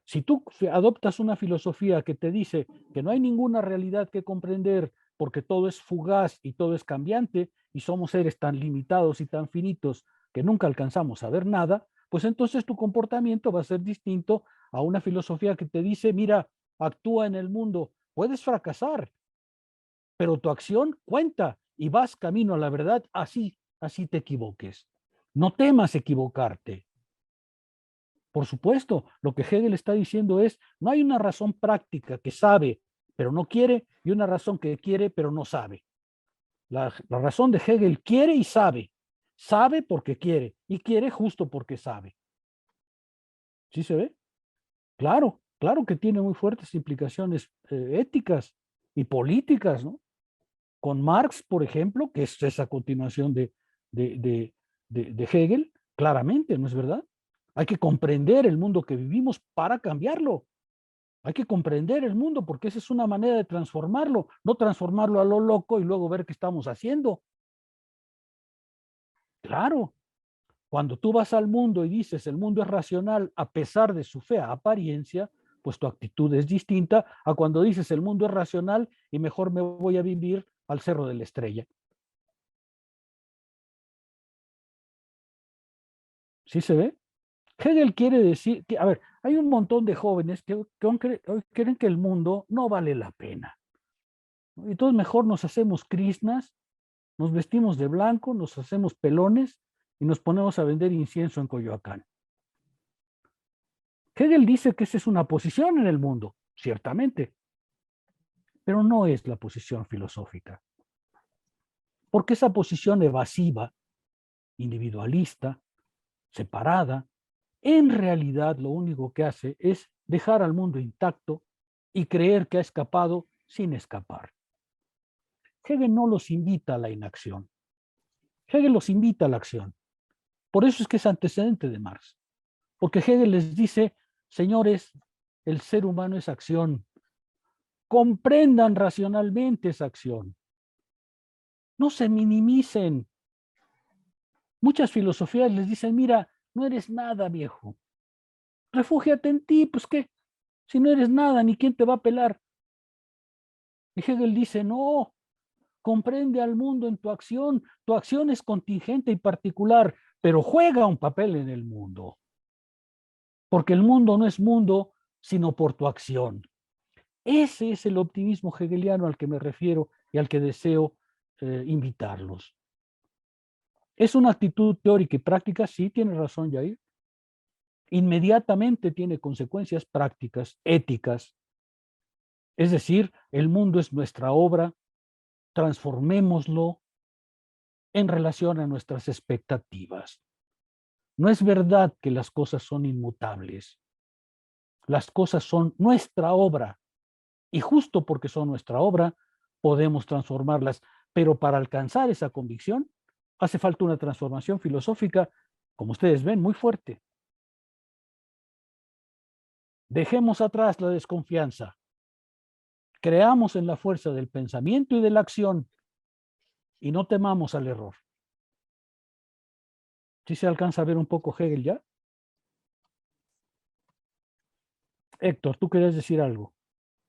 B: Si tú adoptas una filosofía que te dice que no hay ninguna realidad que comprender porque todo es fugaz y todo es cambiante y somos seres tan limitados y tan finitos que nunca alcanzamos a ver nada, pues entonces tu comportamiento va a ser distinto a una filosofía que te dice, mira, actúa en el mundo, puedes fracasar, pero tu acción cuenta y vas camino a la verdad, así te equivoques. No temas equivocarte. Por supuesto, lo que Hegel está diciendo es, no hay una razón práctica que sabe, pero no quiere, y una razón que quiere, pero no sabe. La razón de Hegel quiere y sabe. Sabe porque quiere, y quiere justo porque sabe. ¿Sí se ve? Claro, claro que tiene muy fuertes implicaciones éticas y políticas, ¿no? Con Marx, por ejemplo, que es esa continuación de Hegel, claramente, ¿no es verdad? Hay que comprender el mundo que vivimos para cambiarlo. Hay que comprender el mundo porque esa es una manera de transformarlo, no transformarlo a lo loco y luego ver qué estamos haciendo. Claro, cuando tú vas al mundo y dices el mundo es racional a pesar de su fea apariencia, pues tu actitud es distinta a cuando dices el mundo es racional y mejor me voy a vivir al Cerro de la Estrella. ¿Sí se ve? Hegel quiere decir que, a ver, hay un montón de jóvenes que hoy creen que el mundo no vale la pena. Entonces mejor nos hacemos krishnas, nos vestimos de blanco, nos hacemos pelones y nos ponemos a vender incienso en Coyoacán. Hegel dice que esa es una posición en el mundo, ciertamente, pero no es la posición filosófica. Porque esa posición evasiva, individualista, separada, en realidad lo único que hace es dejar al mundo intacto y creer que ha escapado sin escapar. Hegel no los invita a la inacción. Hegel los invita a la acción. Por eso es que es antecedente de Marx. Porque Hegel les dice, señores, el ser humano es acción. Comprendan racionalmente esa acción. No se minimicen. Muchas filosofías les dicen, mira, no eres nada, viejo. Refúgiate en ti, pues qué. Si no eres nada, ni quién te va a pelar. Y Hegel dice, no, comprende al mundo en tu acción. Tu acción es contingente y particular, pero juega un papel en el mundo. Porque el mundo no es mundo, sino por tu acción. Ese es el optimismo hegeliano al que me refiero y al que deseo invitarlos. ¿Es una actitud teórica y práctica? Sí, tiene razón, Jair. Inmediatamente tiene consecuencias prácticas, éticas. Es decir, el mundo es nuestra obra, transformémoslo en relación a nuestras expectativas. No es verdad que las cosas son inmutables. Las cosas son nuestra obra y justo porque son nuestra obra podemos transformarlas, pero para alcanzar esa convicción hace falta una transformación filosófica, como ustedes ven, muy fuerte. Dejemos atrás la desconfianza. Creamos en la fuerza del pensamiento y de la acción y no temamos al error. ¿Sí se alcanza a ver un poco Hegel ya? Héctor, tú querías decir algo.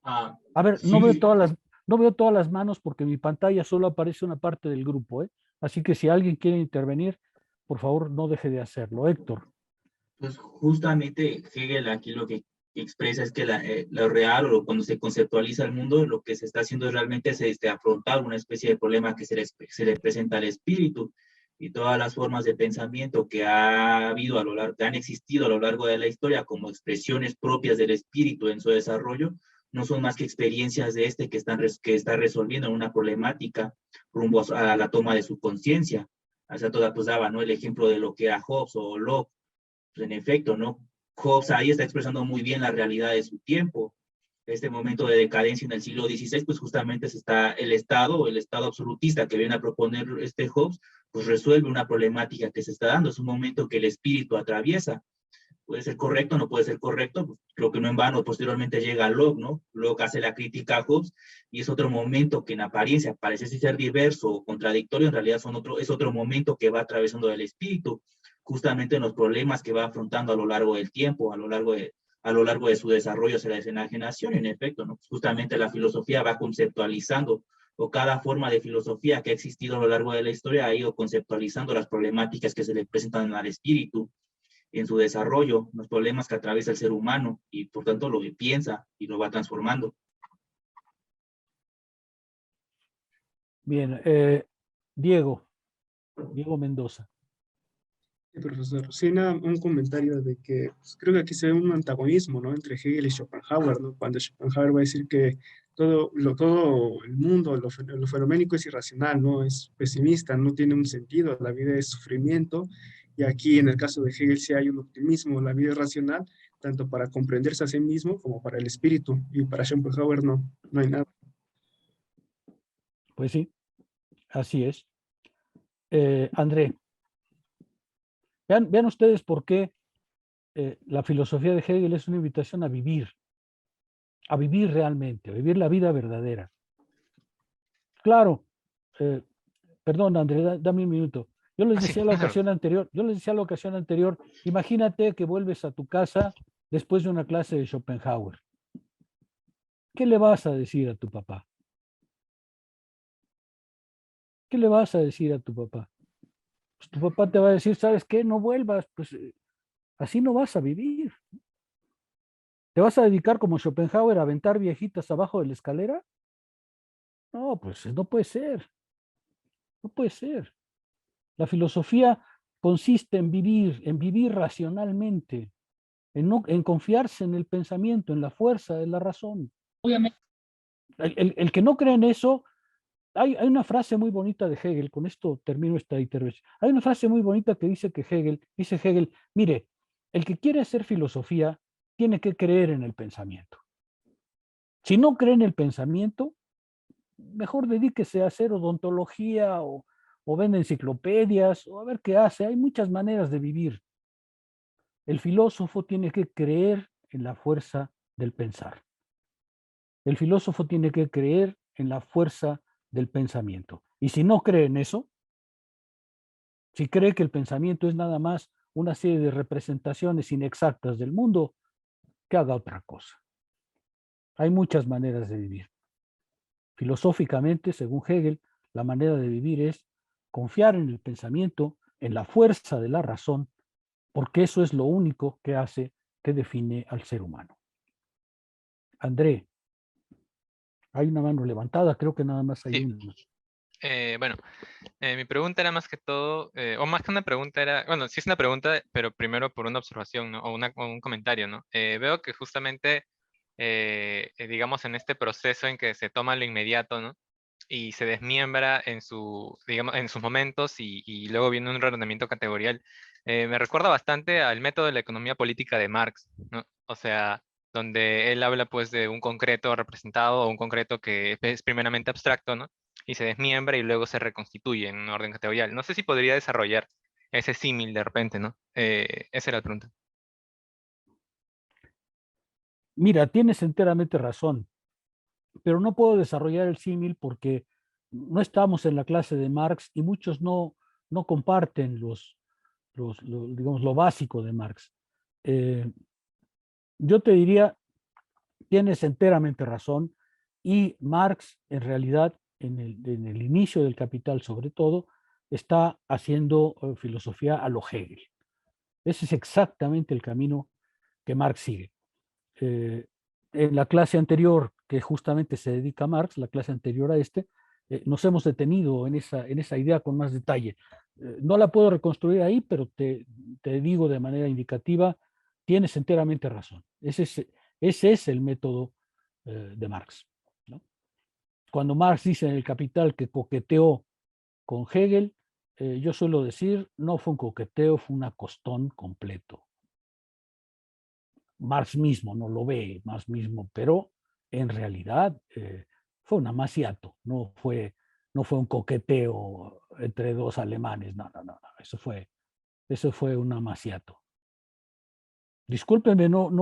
B: A ver,
E: Sí,
B: no veo todas las manos porque en mi pantalla solo aparece una parte del grupo, ¿eh? Así que si alguien quiere intervenir, por favor, no deje de hacerlo. Héctor.
E: pues justamente Hegel aquí lo que expresa es que lo real o cuando se conceptualiza el mundo, lo que se está haciendo realmente es afrontar una especie de problema que se le presenta al espíritu y todas las formas de pensamiento que ha habido que han existido a lo largo de la historia como expresiones propias del espíritu en su desarrollo, no son más que experiencias de que está resolviendo una problemática rumbo a la toma de su conciencia. Hacia toda pues daba, ¿no? El ejemplo de lo que era Hobbes o Locke. Pues en efecto, ¿no? Hobbes ahí está expresando muy bien la realidad de su tiempo. Este momento de decadencia en el siglo XVI, pues justamente está el Estado absolutista que viene a proponer Hobbes, pues resuelve una problemática que se está dando. Es un momento que el espíritu atraviesa. Puede ser correcto, no puede ser correcto, pues, creo que no en vano, posteriormente llega Locke, ¿no? Locke hace la crítica a Hobbes y es otro momento que en apariencia parece ser diverso o contradictorio, en realidad es otro momento que va atravesando el espíritu, justamente en los problemas que va afrontando a lo largo del tiempo, a lo largo de su desarrollo hacia la desenajenación, en efecto, ¿no? Justamente la filosofía va conceptualizando, o cada forma de filosofía que ha existido a lo largo de la historia ha ido conceptualizando las problemáticas que se le presentan al espíritu en su desarrollo, los problemas que atraviesa el ser humano y por tanto lo que piensa y lo va transformando.
B: Bien, Diego Mendoza.
D: Sí, profesor. Sí, un comentario de que pues, creo que aquí se ve un antagonismo, ¿no? Entre Hegel y Schopenhauer, ¿no? Cuando Schopenhauer va a decir que todo el mundo, lo fenoménico es irracional, ¿no? Es pesimista, no tiene un sentido, la vida es sufrimiento. Y aquí, en el caso de Hegel, sí hay un optimismo, la vida es racional, tanto para comprenderse a sí mismo como para el espíritu. Y para Schopenhauer no hay nada.
B: Pues sí, así es. André, vean ustedes por qué la filosofía de Hegel es una invitación a vivir realmente, a vivir la vida verdadera. Claro, perdón, André, dame un minuto. Yo les decía la ocasión anterior, imagínate que vuelves a tu casa después de una clase de Schopenhauer. ¿Qué le vas a decir a tu papá? ¿Qué le vas a decir a tu papá? Pues tu papá te va a decir, ¿sabes qué? No vuelvas, pues así no vas a vivir. ¿Te vas a dedicar como Schopenhauer a aventar viejitas abajo de la escalera? No, pues no puede ser. No puede ser. La filosofía consiste en vivir racionalmente, en confiarse en el pensamiento, en la fuerza de la razón.
K: Obviamente.
B: El que no cree en eso, hay una frase muy bonita de Hegel, con esto termino esta intervención. Hay una frase muy bonita que dice Hegel, mire, el que quiere hacer filosofía tiene que creer en el pensamiento. Si no cree en el pensamiento, mejor dedíquese a hacer odontología o vende enciclopedias o a ver qué hace. Hay muchas maneras de vivir. El filósofo tiene que creer en la fuerza del pensar. El filósofo tiene que creer en la fuerza del pensamiento. Y si no cree en eso, si cree que el pensamiento es nada más una serie de representaciones inexactas del mundo, que haga otra cosa. Hay muchas maneras de vivir. Filosóficamente, según Hegel, la manera de vivir es confiar en el pensamiento, en la fuerza de la razón, porque eso es lo único que define al ser humano. André, hay una mano levantada, creo que nada más hay una.
I: Bueno, mi pregunta era más que todo, o más que una pregunta era, bueno, sí es una pregunta, pero primero por una observación, ¿no? O un comentario, ¿no? Veo que justamente, digamos, en este proceso en que se toma lo inmediato, ¿no? Y se desmiembra en digamos, en sus momentos y luego viene un reordenamiento categorial. Me recuerda bastante al método de la economía política de Marx, ¿no? O sea, donde él habla pues de un concreto representado o un concreto que es primeramente abstracto, ¿no? Y se desmiembra y luego se reconstituye en un orden categorial. No sé si podría desarrollar ese símil de repente, ¿no? Esa era la pregunta.
B: Mira, tienes enteramente razón, pero no puedo desarrollar el símil porque no estamos en la clase de Marx y muchos no comparten digamos, lo básico de Marx. Yo te diría, tienes enteramente razón, y Marx en realidad en el inicio del Capital sobre todo está haciendo filosofía a lo Hegel. Ese es exactamente el camino que Marx sigue. En la clase anterior, que justamente se dedica a Marx, la clase anterior a nos hemos detenido en esa idea con más detalle. No la puedo reconstruir ahí, pero te digo de manera indicativa, tienes enteramente razón. Ese es el método de Marx, ¿no? Cuando Marx dice en el Capital que coqueteó con Hegel, yo suelo decir, no fue un coqueteo, fue un acostón completo. Marx mismo no lo ve, Marx mismo, pero en realidad fue un amaciato, no fue un coqueteo entre dos alemanes, no, eso fue un amaciato. Discúlpenme, no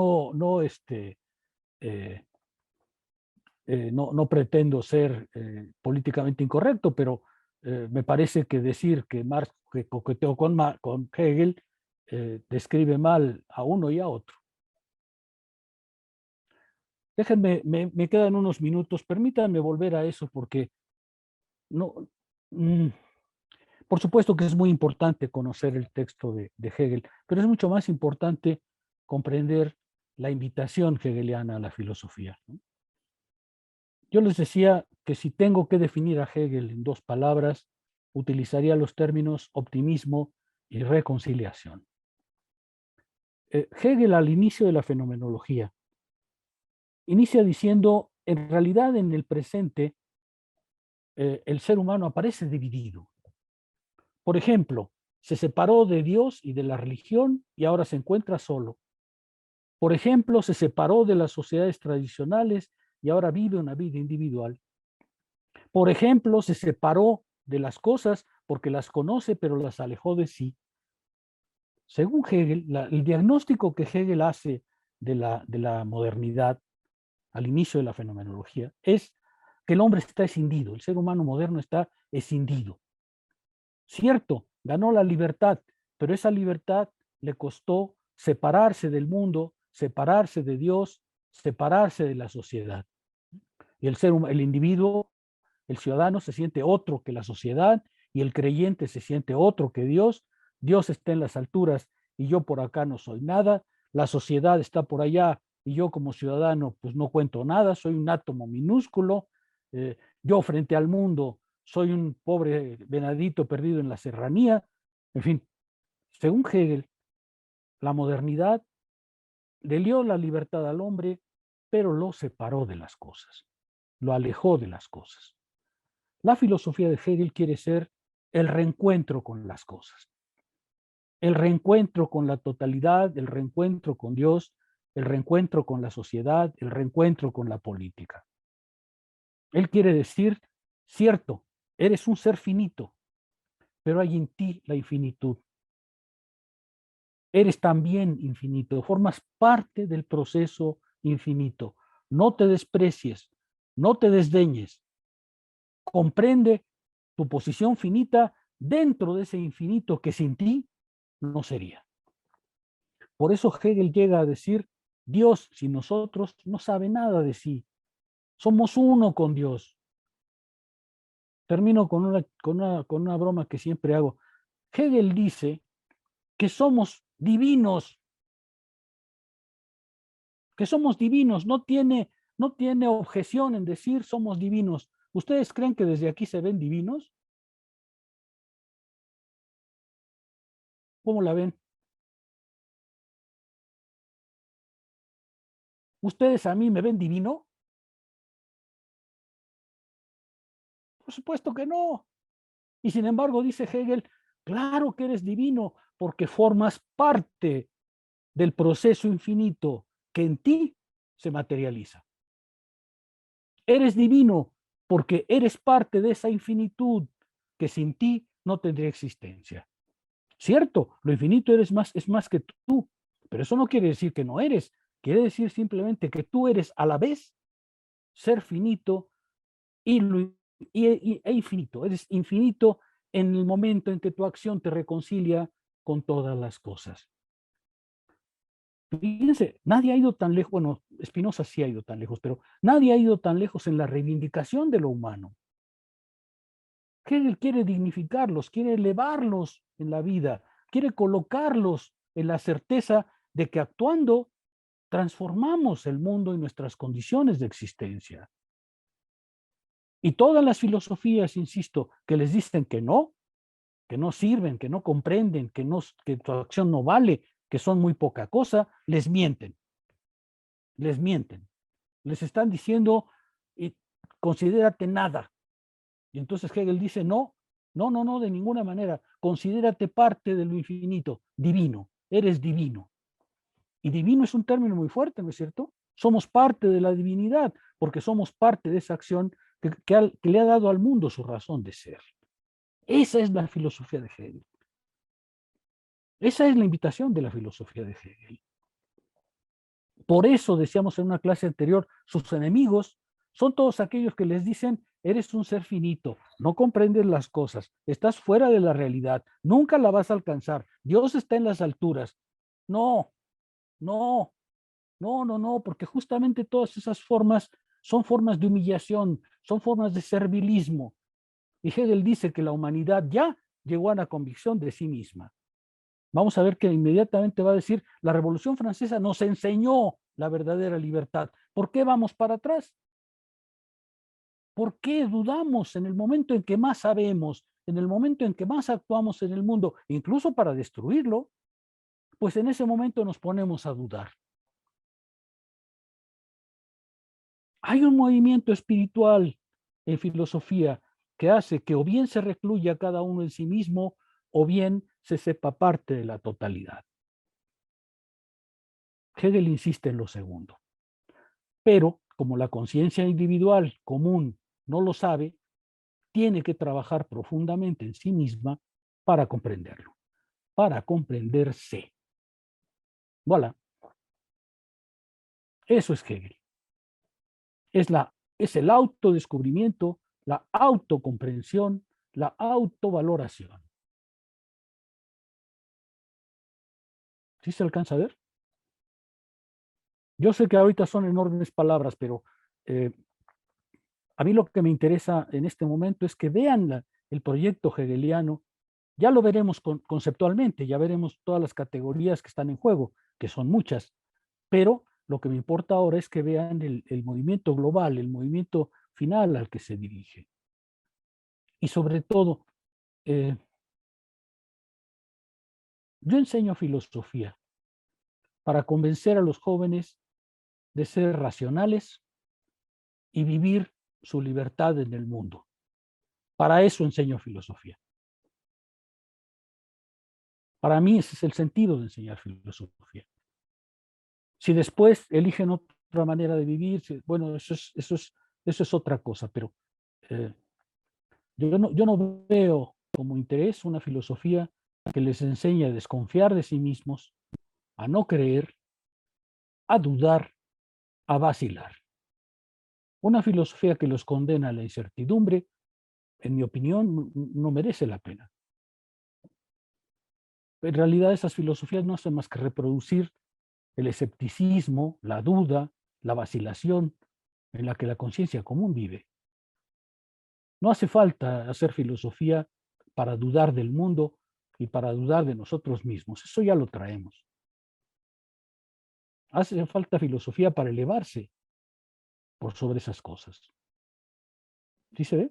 B: pretendo ser políticamente incorrecto, pero me parece que decir que Marx que coqueteó con Hegel describe mal a uno y a otro. Déjenme, me quedan unos minutos, permítanme volver a eso porque no, por supuesto que es muy importante conocer el texto de Hegel, pero es mucho más importante comprender la invitación hegeliana a la filosofía, ¿no? Yo les decía que si tengo que definir a Hegel en dos palabras, utilizaría los términos optimismo y reconciliación. Hegel, al inicio de la fenomenología, inicia diciendo, en realidad en el presente, el ser humano aparece dividido. Por ejemplo, se separó de Dios y de la religión y ahora se encuentra solo. Por ejemplo, se separó de las sociedades tradicionales y ahora vive una vida individual. Por ejemplo, se separó de las cosas porque las conoce, pero las alejó de sí. Según Hegel, el diagnóstico que Hegel hace de la modernidad al inicio de la fenomenología es que el hombre está escindido, el ser humano moderno está escindido. Cierto, ganó la libertad, pero esa libertad le costó separarse del mundo, separarse de Dios, separarse de la sociedad. Y el individuo, el ciudadano se siente otro que la sociedad y el creyente se siente otro que Dios. Dios está en las alturas y yo por acá no soy nada. La sociedad está por allá y yo como ciudadano pues no cuento nada, soy un átomo minúsculo. Yo frente al mundo soy un pobre venadito perdido en la serranía. En fin, según Hegel, la modernidad le dio la libertad al hombre, pero lo separó de las cosas, lo alejó de las cosas. La filosofía de Hegel quiere ser el reencuentro con las cosas, el reencuentro con la totalidad, el reencuentro con Dios, el reencuentro con la sociedad, el reencuentro con la política. Él quiere decir, cierto, eres un ser finito, pero hay en ti la infinitud. Eres también infinito, formas parte del proceso infinito. No te desprecies, no te desdeñes. Comprende tu posición finita dentro de ese infinito que sin ti no sería. Por eso Hegel llega a decir, Dios sin nosotros no sabe nada de sí. Somos uno con Dios. Termino con una broma que siempre hago. Hegel dice que somos divinos. Que somos divinos. No tiene objeción en decir somos divinos. ¿Ustedes creen que desde aquí se ven divinos? ¿Cómo la ven? ¿Ustedes a mí me ven divino? Por supuesto que no. Y sin embargo, dice Hegel, claro que eres divino porque formas parte del proceso infinito que en ti se materializa. Eres divino porque eres parte de esa infinitud que sin ti no tendría existencia. Cierto, lo infinito es más que tú, pero eso no quiere decir que no eres, quiere decir simplemente que tú eres a la vez ser finito e infinito. Eres infinito en el momento en que tu acción te reconcilia con todas las cosas. Fíjense, nadie ha ido tan lejos, bueno, Spinoza sí ha ido tan lejos, pero nadie ha ido tan lejos en la reivindicación de lo humano. Hegel quiere dignificarlos, quiere elevarlos en la vida, quiere colocarlos en la certeza de que actuando transformamos el mundo y nuestras condiciones de existencia. Y todas las filosofías, insisto, que les dicen que no sirven, que no comprenden, que tu acción no vale, que son muy poca cosa, les mienten. Les mienten. Les están diciendo, considérate nada. Y entonces Hegel dice, no, de ninguna manera. Considérate parte de lo infinito, divino. Eres divino. Y divino es un término muy fuerte, ¿no es cierto? Somos parte de la divinidad, porque somos parte de esa acción que le ha dado al mundo su razón de ser. Esa es la filosofía de Hegel. Esa es la invitación de la filosofía de Hegel. Por eso decíamos en una clase anterior, sus enemigos son todos aquellos que les dicen, eres un ser finito, no comprendes las cosas, estás fuera de la realidad, nunca la vas a alcanzar, Dios está en las alturas. No, porque justamente todas esas formas son formas de humillación, son formas de servilismo. Y Hegel dice que la humanidad ya llegó a la convicción de sí misma. Vamos a ver que inmediatamente va a decir, la Revolución Francesa nos enseñó la verdadera libertad. ¿Por qué vamos para atrás? ¿Por qué dudamos en el momento en que más sabemos, en el momento en que más actuamos en el mundo, incluso para destruirlo, pues en ese momento nos ponemos a dudar. Hay un movimiento espiritual en filosofía que hace que o bien se recluya cada uno en sí mismo o bien se sepa parte de la totalidad. Hegel insiste en lo segundo. Pero como la conciencia individual común no lo sabe, tiene que trabajar profundamente en sí misma para comprenderlo, para comprenderse. Voilà. Eso es Hegel. Es el autodescubrimiento, la autocomprensión, la autovaloración. ¿Sí se alcanza a ver? Yo sé que ahorita son enormes palabras, pero a mí lo que me interesa en este momento es que vean el proyecto hegeliano. Ya lo veremos conceptualmente, ya veremos todas las categorías que están en juego, que son muchas, pero lo que me importa ahora es que vean el movimiento global, el movimiento final al que se dirige. Y sobre todo, yo enseño filosofía para convencer a los jóvenes de ser racionales y vivir su libertad en el mundo. Para eso enseño filosofía. Para mí ese es el sentido de enseñar filosofía. Si después eligen otra manera de vivir, bueno, eso es otra cosa, pero yo no veo como interés una filosofía que les enseñe a desconfiar de sí mismos, a no creer, a dudar, a vacilar. Una filosofía que los condena a la incertidumbre, en mi opinión, no merece la pena. En realidad esas filosofías no hacen más que reproducir el escepticismo, la duda, la vacilación en la que la conciencia común vive. No hace falta hacer filosofía para dudar del mundo y para dudar de nosotros mismos. Eso ya lo traemos. Hace falta filosofía para elevarse por sobre esas cosas. ¿Sí se ve?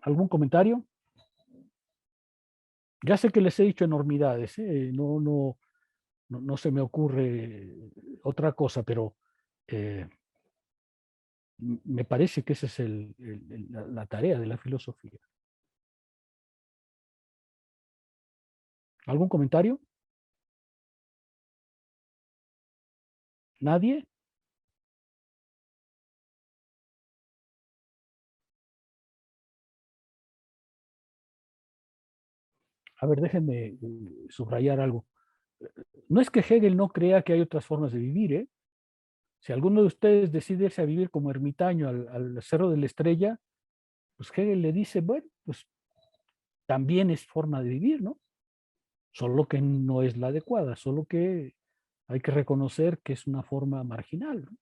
B: ¿Algún comentario? Ya sé que les he dicho enormidades, no se me ocurre otra cosa, pero me parece que esa es la tarea de la filosofía. ¿Algún comentario? ¿Nadie? A ver, déjenme subrayar algo. No es que Hegel no crea que hay otras formas de vivir, ¿eh? Si alguno de ustedes decide irse a vivir como ermitaño al Cerro de la Estrella, pues Hegel le dice, bueno, pues también es forma de vivir, ¿no? Solo que no es la adecuada, solo que hay que reconocer que es una forma marginal, ¿no?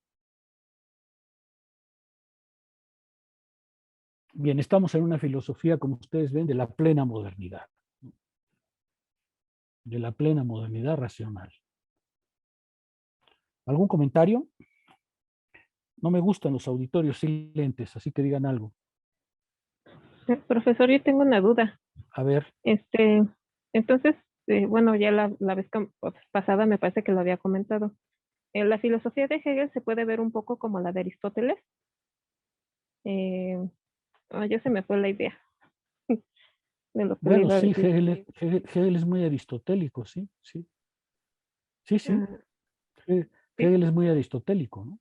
B: Bien, estamos en una filosofía, como ustedes ven, de la plena modernidad, ¿no? De la plena modernidad racional. ¿Algún comentario? No me gustan los auditorios silentes, así que digan algo.
H: Profesor, yo tengo una duda.
B: A ver.
H: Entonces, bueno, ya la vez pasada me parece que lo había comentado. La filosofía de Hegel se puede ver un poco como la de Aristóteles. Ya se me fue la idea.
B: Bueno, sí, Hegel es muy aristotélico, sí. Sí, Hegel es muy aristotélico, ¿no?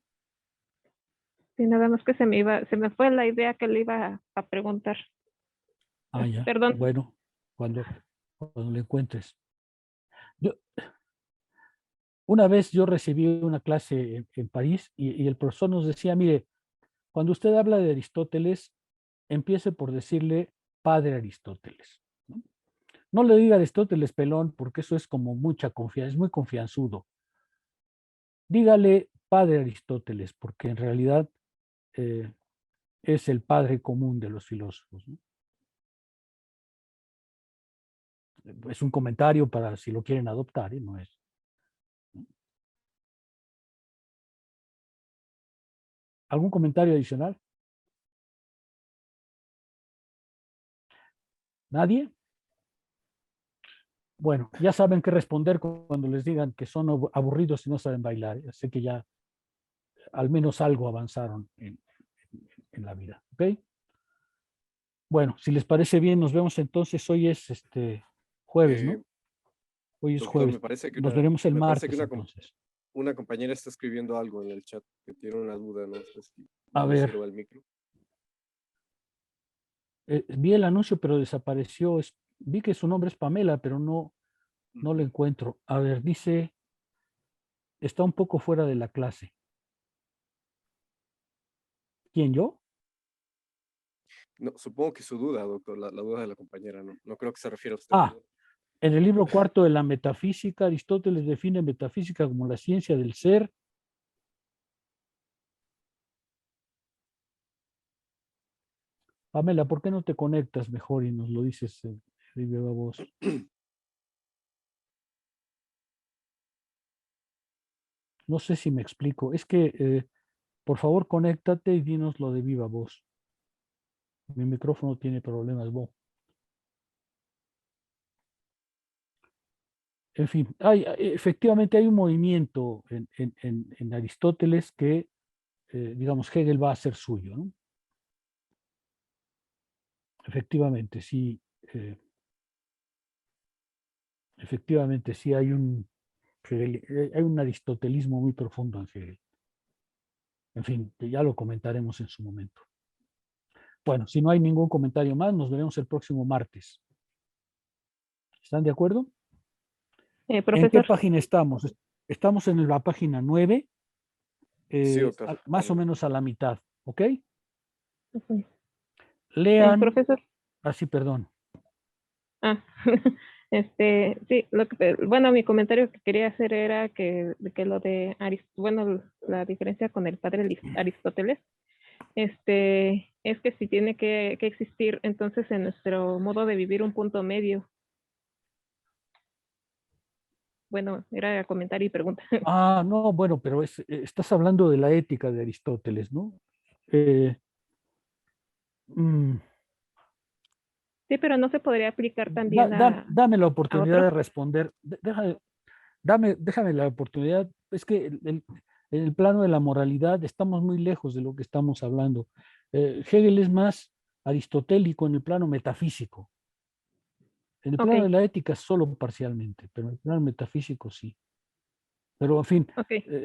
H: Sí, nada más que se me fue la idea que le iba a preguntar.
B: Ah, ya.
H: Perdón.
B: Bueno, cuando lo encuentres. Una vez yo recibí una clase en París y el profesor nos decía, mire, cuando usted habla de Aristóteles, empiece por decirle padre Aristóteles, ¿no? No le diga Aristóteles pelón, porque eso es como mucha confianza, es muy confianzudo. Dígale padre Aristóteles, porque en realidad es el padre común de los filósofos, ¿no? Es un comentario para si lo quieren adoptar, ¿eh? No es. ¿Algún comentario adicional? ¿Nadie? Bueno, ya saben qué responder cuando les digan que son aburridos y no saben bailar. Así que ya al menos algo avanzaron en la vida. ¿Ok? Bueno, si les parece bien, nos vemos entonces. Hoy es jueves, ¿no? Hoy es
N: Doctor,
B: jueves.
N: me parece que
B: Nos veremos el
N: me parece
B: martes
N: que
B: entonces.
N: una compañera está escribiendo algo en el chat, que tiene una duda, no sé si
B: A
N: le
B: ver.
N: sirva el micro.
B: Vi el anuncio, pero desapareció. Vi que su nombre es Pamela, pero no lo encuentro. A ver, dice, está un poco fuera de la clase. ¿Quién, yo?
N: No, supongo que su duda, doctor, la duda de la compañera, no creo que se refiera a usted.
B: Ah, en el libro cuarto de la metafísica, Aristóteles define metafísica como la ciencia del ser. Pamela, ¿por qué no te conectas mejor y nos lo dices de viva voz? No sé si me explico. Es que, por favor, conéctate y dinos lo de viva voz. Mi micrófono tiene problemas, Bo. En fin, efectivamente hay un movimiento en Aristóteles que, digamos, Hegel va a hacer suyo, ¿no? Efectivamente, sí. Efectivamente, sí hay un aristotelismo muy profundo en Hegel. En fin, ya lo comentaremos en su momento. Bueno, si no hay ningún comentario más, nos veremos el próximo martes. ¿Están de acuerdo?
H: Profesor.
B: ¿En qué página estamos? Estamos en la página 9,
N: Sí, doctor.
B: más o menos a la mitad, ¿ok?
H: Okay.
B: Lean.
H: Profesor.
B: Sí, perdón.
H: Sí, bueno, mi comentario que quería hacer era que lo de, la diferencia con el padre Aristóteles, es que si tiene que existir entonces en nuestro modo de vivir un punto medio. Bueno, era comentario y pregunta.
B: No, bueno, pero estás hablando de la ética de Aristóteles, ¿no?
H: Sí, pero no se podría aplicar también
B: dame la oportunidad de responder. Déjame la oportunidad. Es que en el plano de la moralidad estamos muy lejos de lo que estamos hablando. Hegel es más aristotélico en el plano metafísico. En el plano de la ética solo parcialmente, pero en el plano metafísico sí. Pero en fin,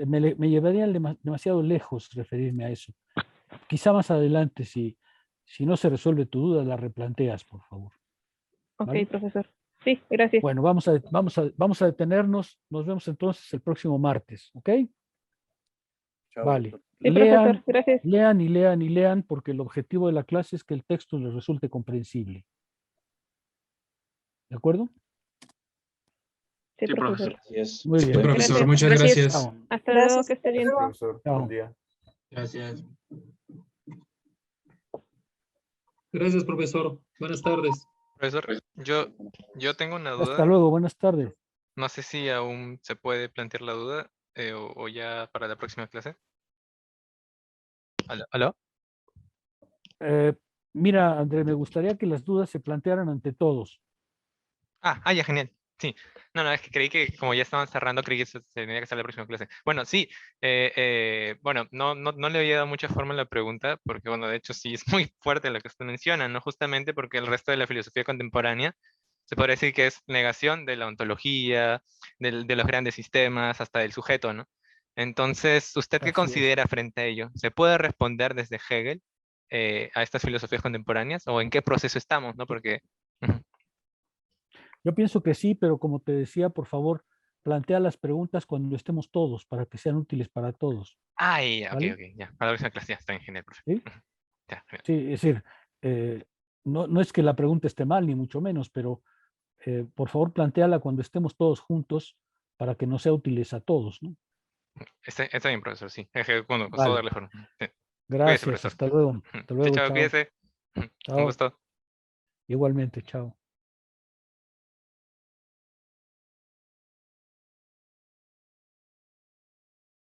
B: me llevaría demasiado lejos referirme a eso. Quizá más adelante, si no se resuelve tu duda, la replanteas, por favor.
H: ¿Vale? Profesor. Sí, gracias.
B: Bueno, vamos a detenernos. Nos vemos entonces el próximo martes, ¿ok?
N: Chao,
B: vale.
H: Sí, profesor, gracias.
B: Lean y lean y lean, porque el objetivo de la clase es que el texto les resulte comprensible. ¿De acuerdo?
H: Sí, profesor.
L: Gracias.
B: Muy bien.
O: Sí, profesor, muchas gracias.
B: Chao.
H: Hasta luego, que esté bien.
F: Profesor,
B: Chao.
F: buen día.
E: Gracias.
K: Gracias, profesor. Buenas tardes.
I: Profesor, yo tengo una duda.
B: Hasta luego, buenas tardes.
I: No sé si aún se puede plantear la duda o ya para la próxima clase. ¿Aló?
B: Mira, André, me gustaría que las dudas se plantearan ante todos.
I: Ya, genial. Sí. No, es que creí que como ya estaban cerrando, creí que se tenía que hacer la próxima clase. Bueno, sí. Bueno, no le había dado mucha forma a la pregunta, porque bueno, de hecho sí es muy fuerte lo que usted menciona, ¿no? Justamente porque el resto de la filosofía contemporánea se podría decir que es negación de la ontología, de los grandes sistemas, hasta del sujeto, ¿no? Entonces, ¿usted qué
B: Así es.
I: considera frente a ello? ¿Se puede responder desde Hegel a estas filosofías contemporáneas? ¿O en qué proceso estamos, no? Porque...
B: Yo pienso que sí, pero como te decía, por favor, plantea las preguntas cuando estemos todos, para que sean útiles para todos.
I: Ya,
B: ¿vale?
I: ok, ya. Para la próxima clase ya está bien, genial, perfecto.
B: ¿Sí?
I: Ya, genial.
B: Sí, es decir, no es que la pregunta esté mal, ni mucho menos, pero por favor, plantéala cuando estemos todos juntos para que nos sea útiles a todos, ¿no?
I: Está bien, profesor, sí. Bueno, pues
B: Vale.
I: todo darle forma. Sí.
B: Gracias,
I: Cuídese, profesor.
B: hasta luego. Hasta luego,
I: Chao,
B: chao.
I: cuídese.
B: Chao.
I: Un gusto.
B: Igualmente, chao.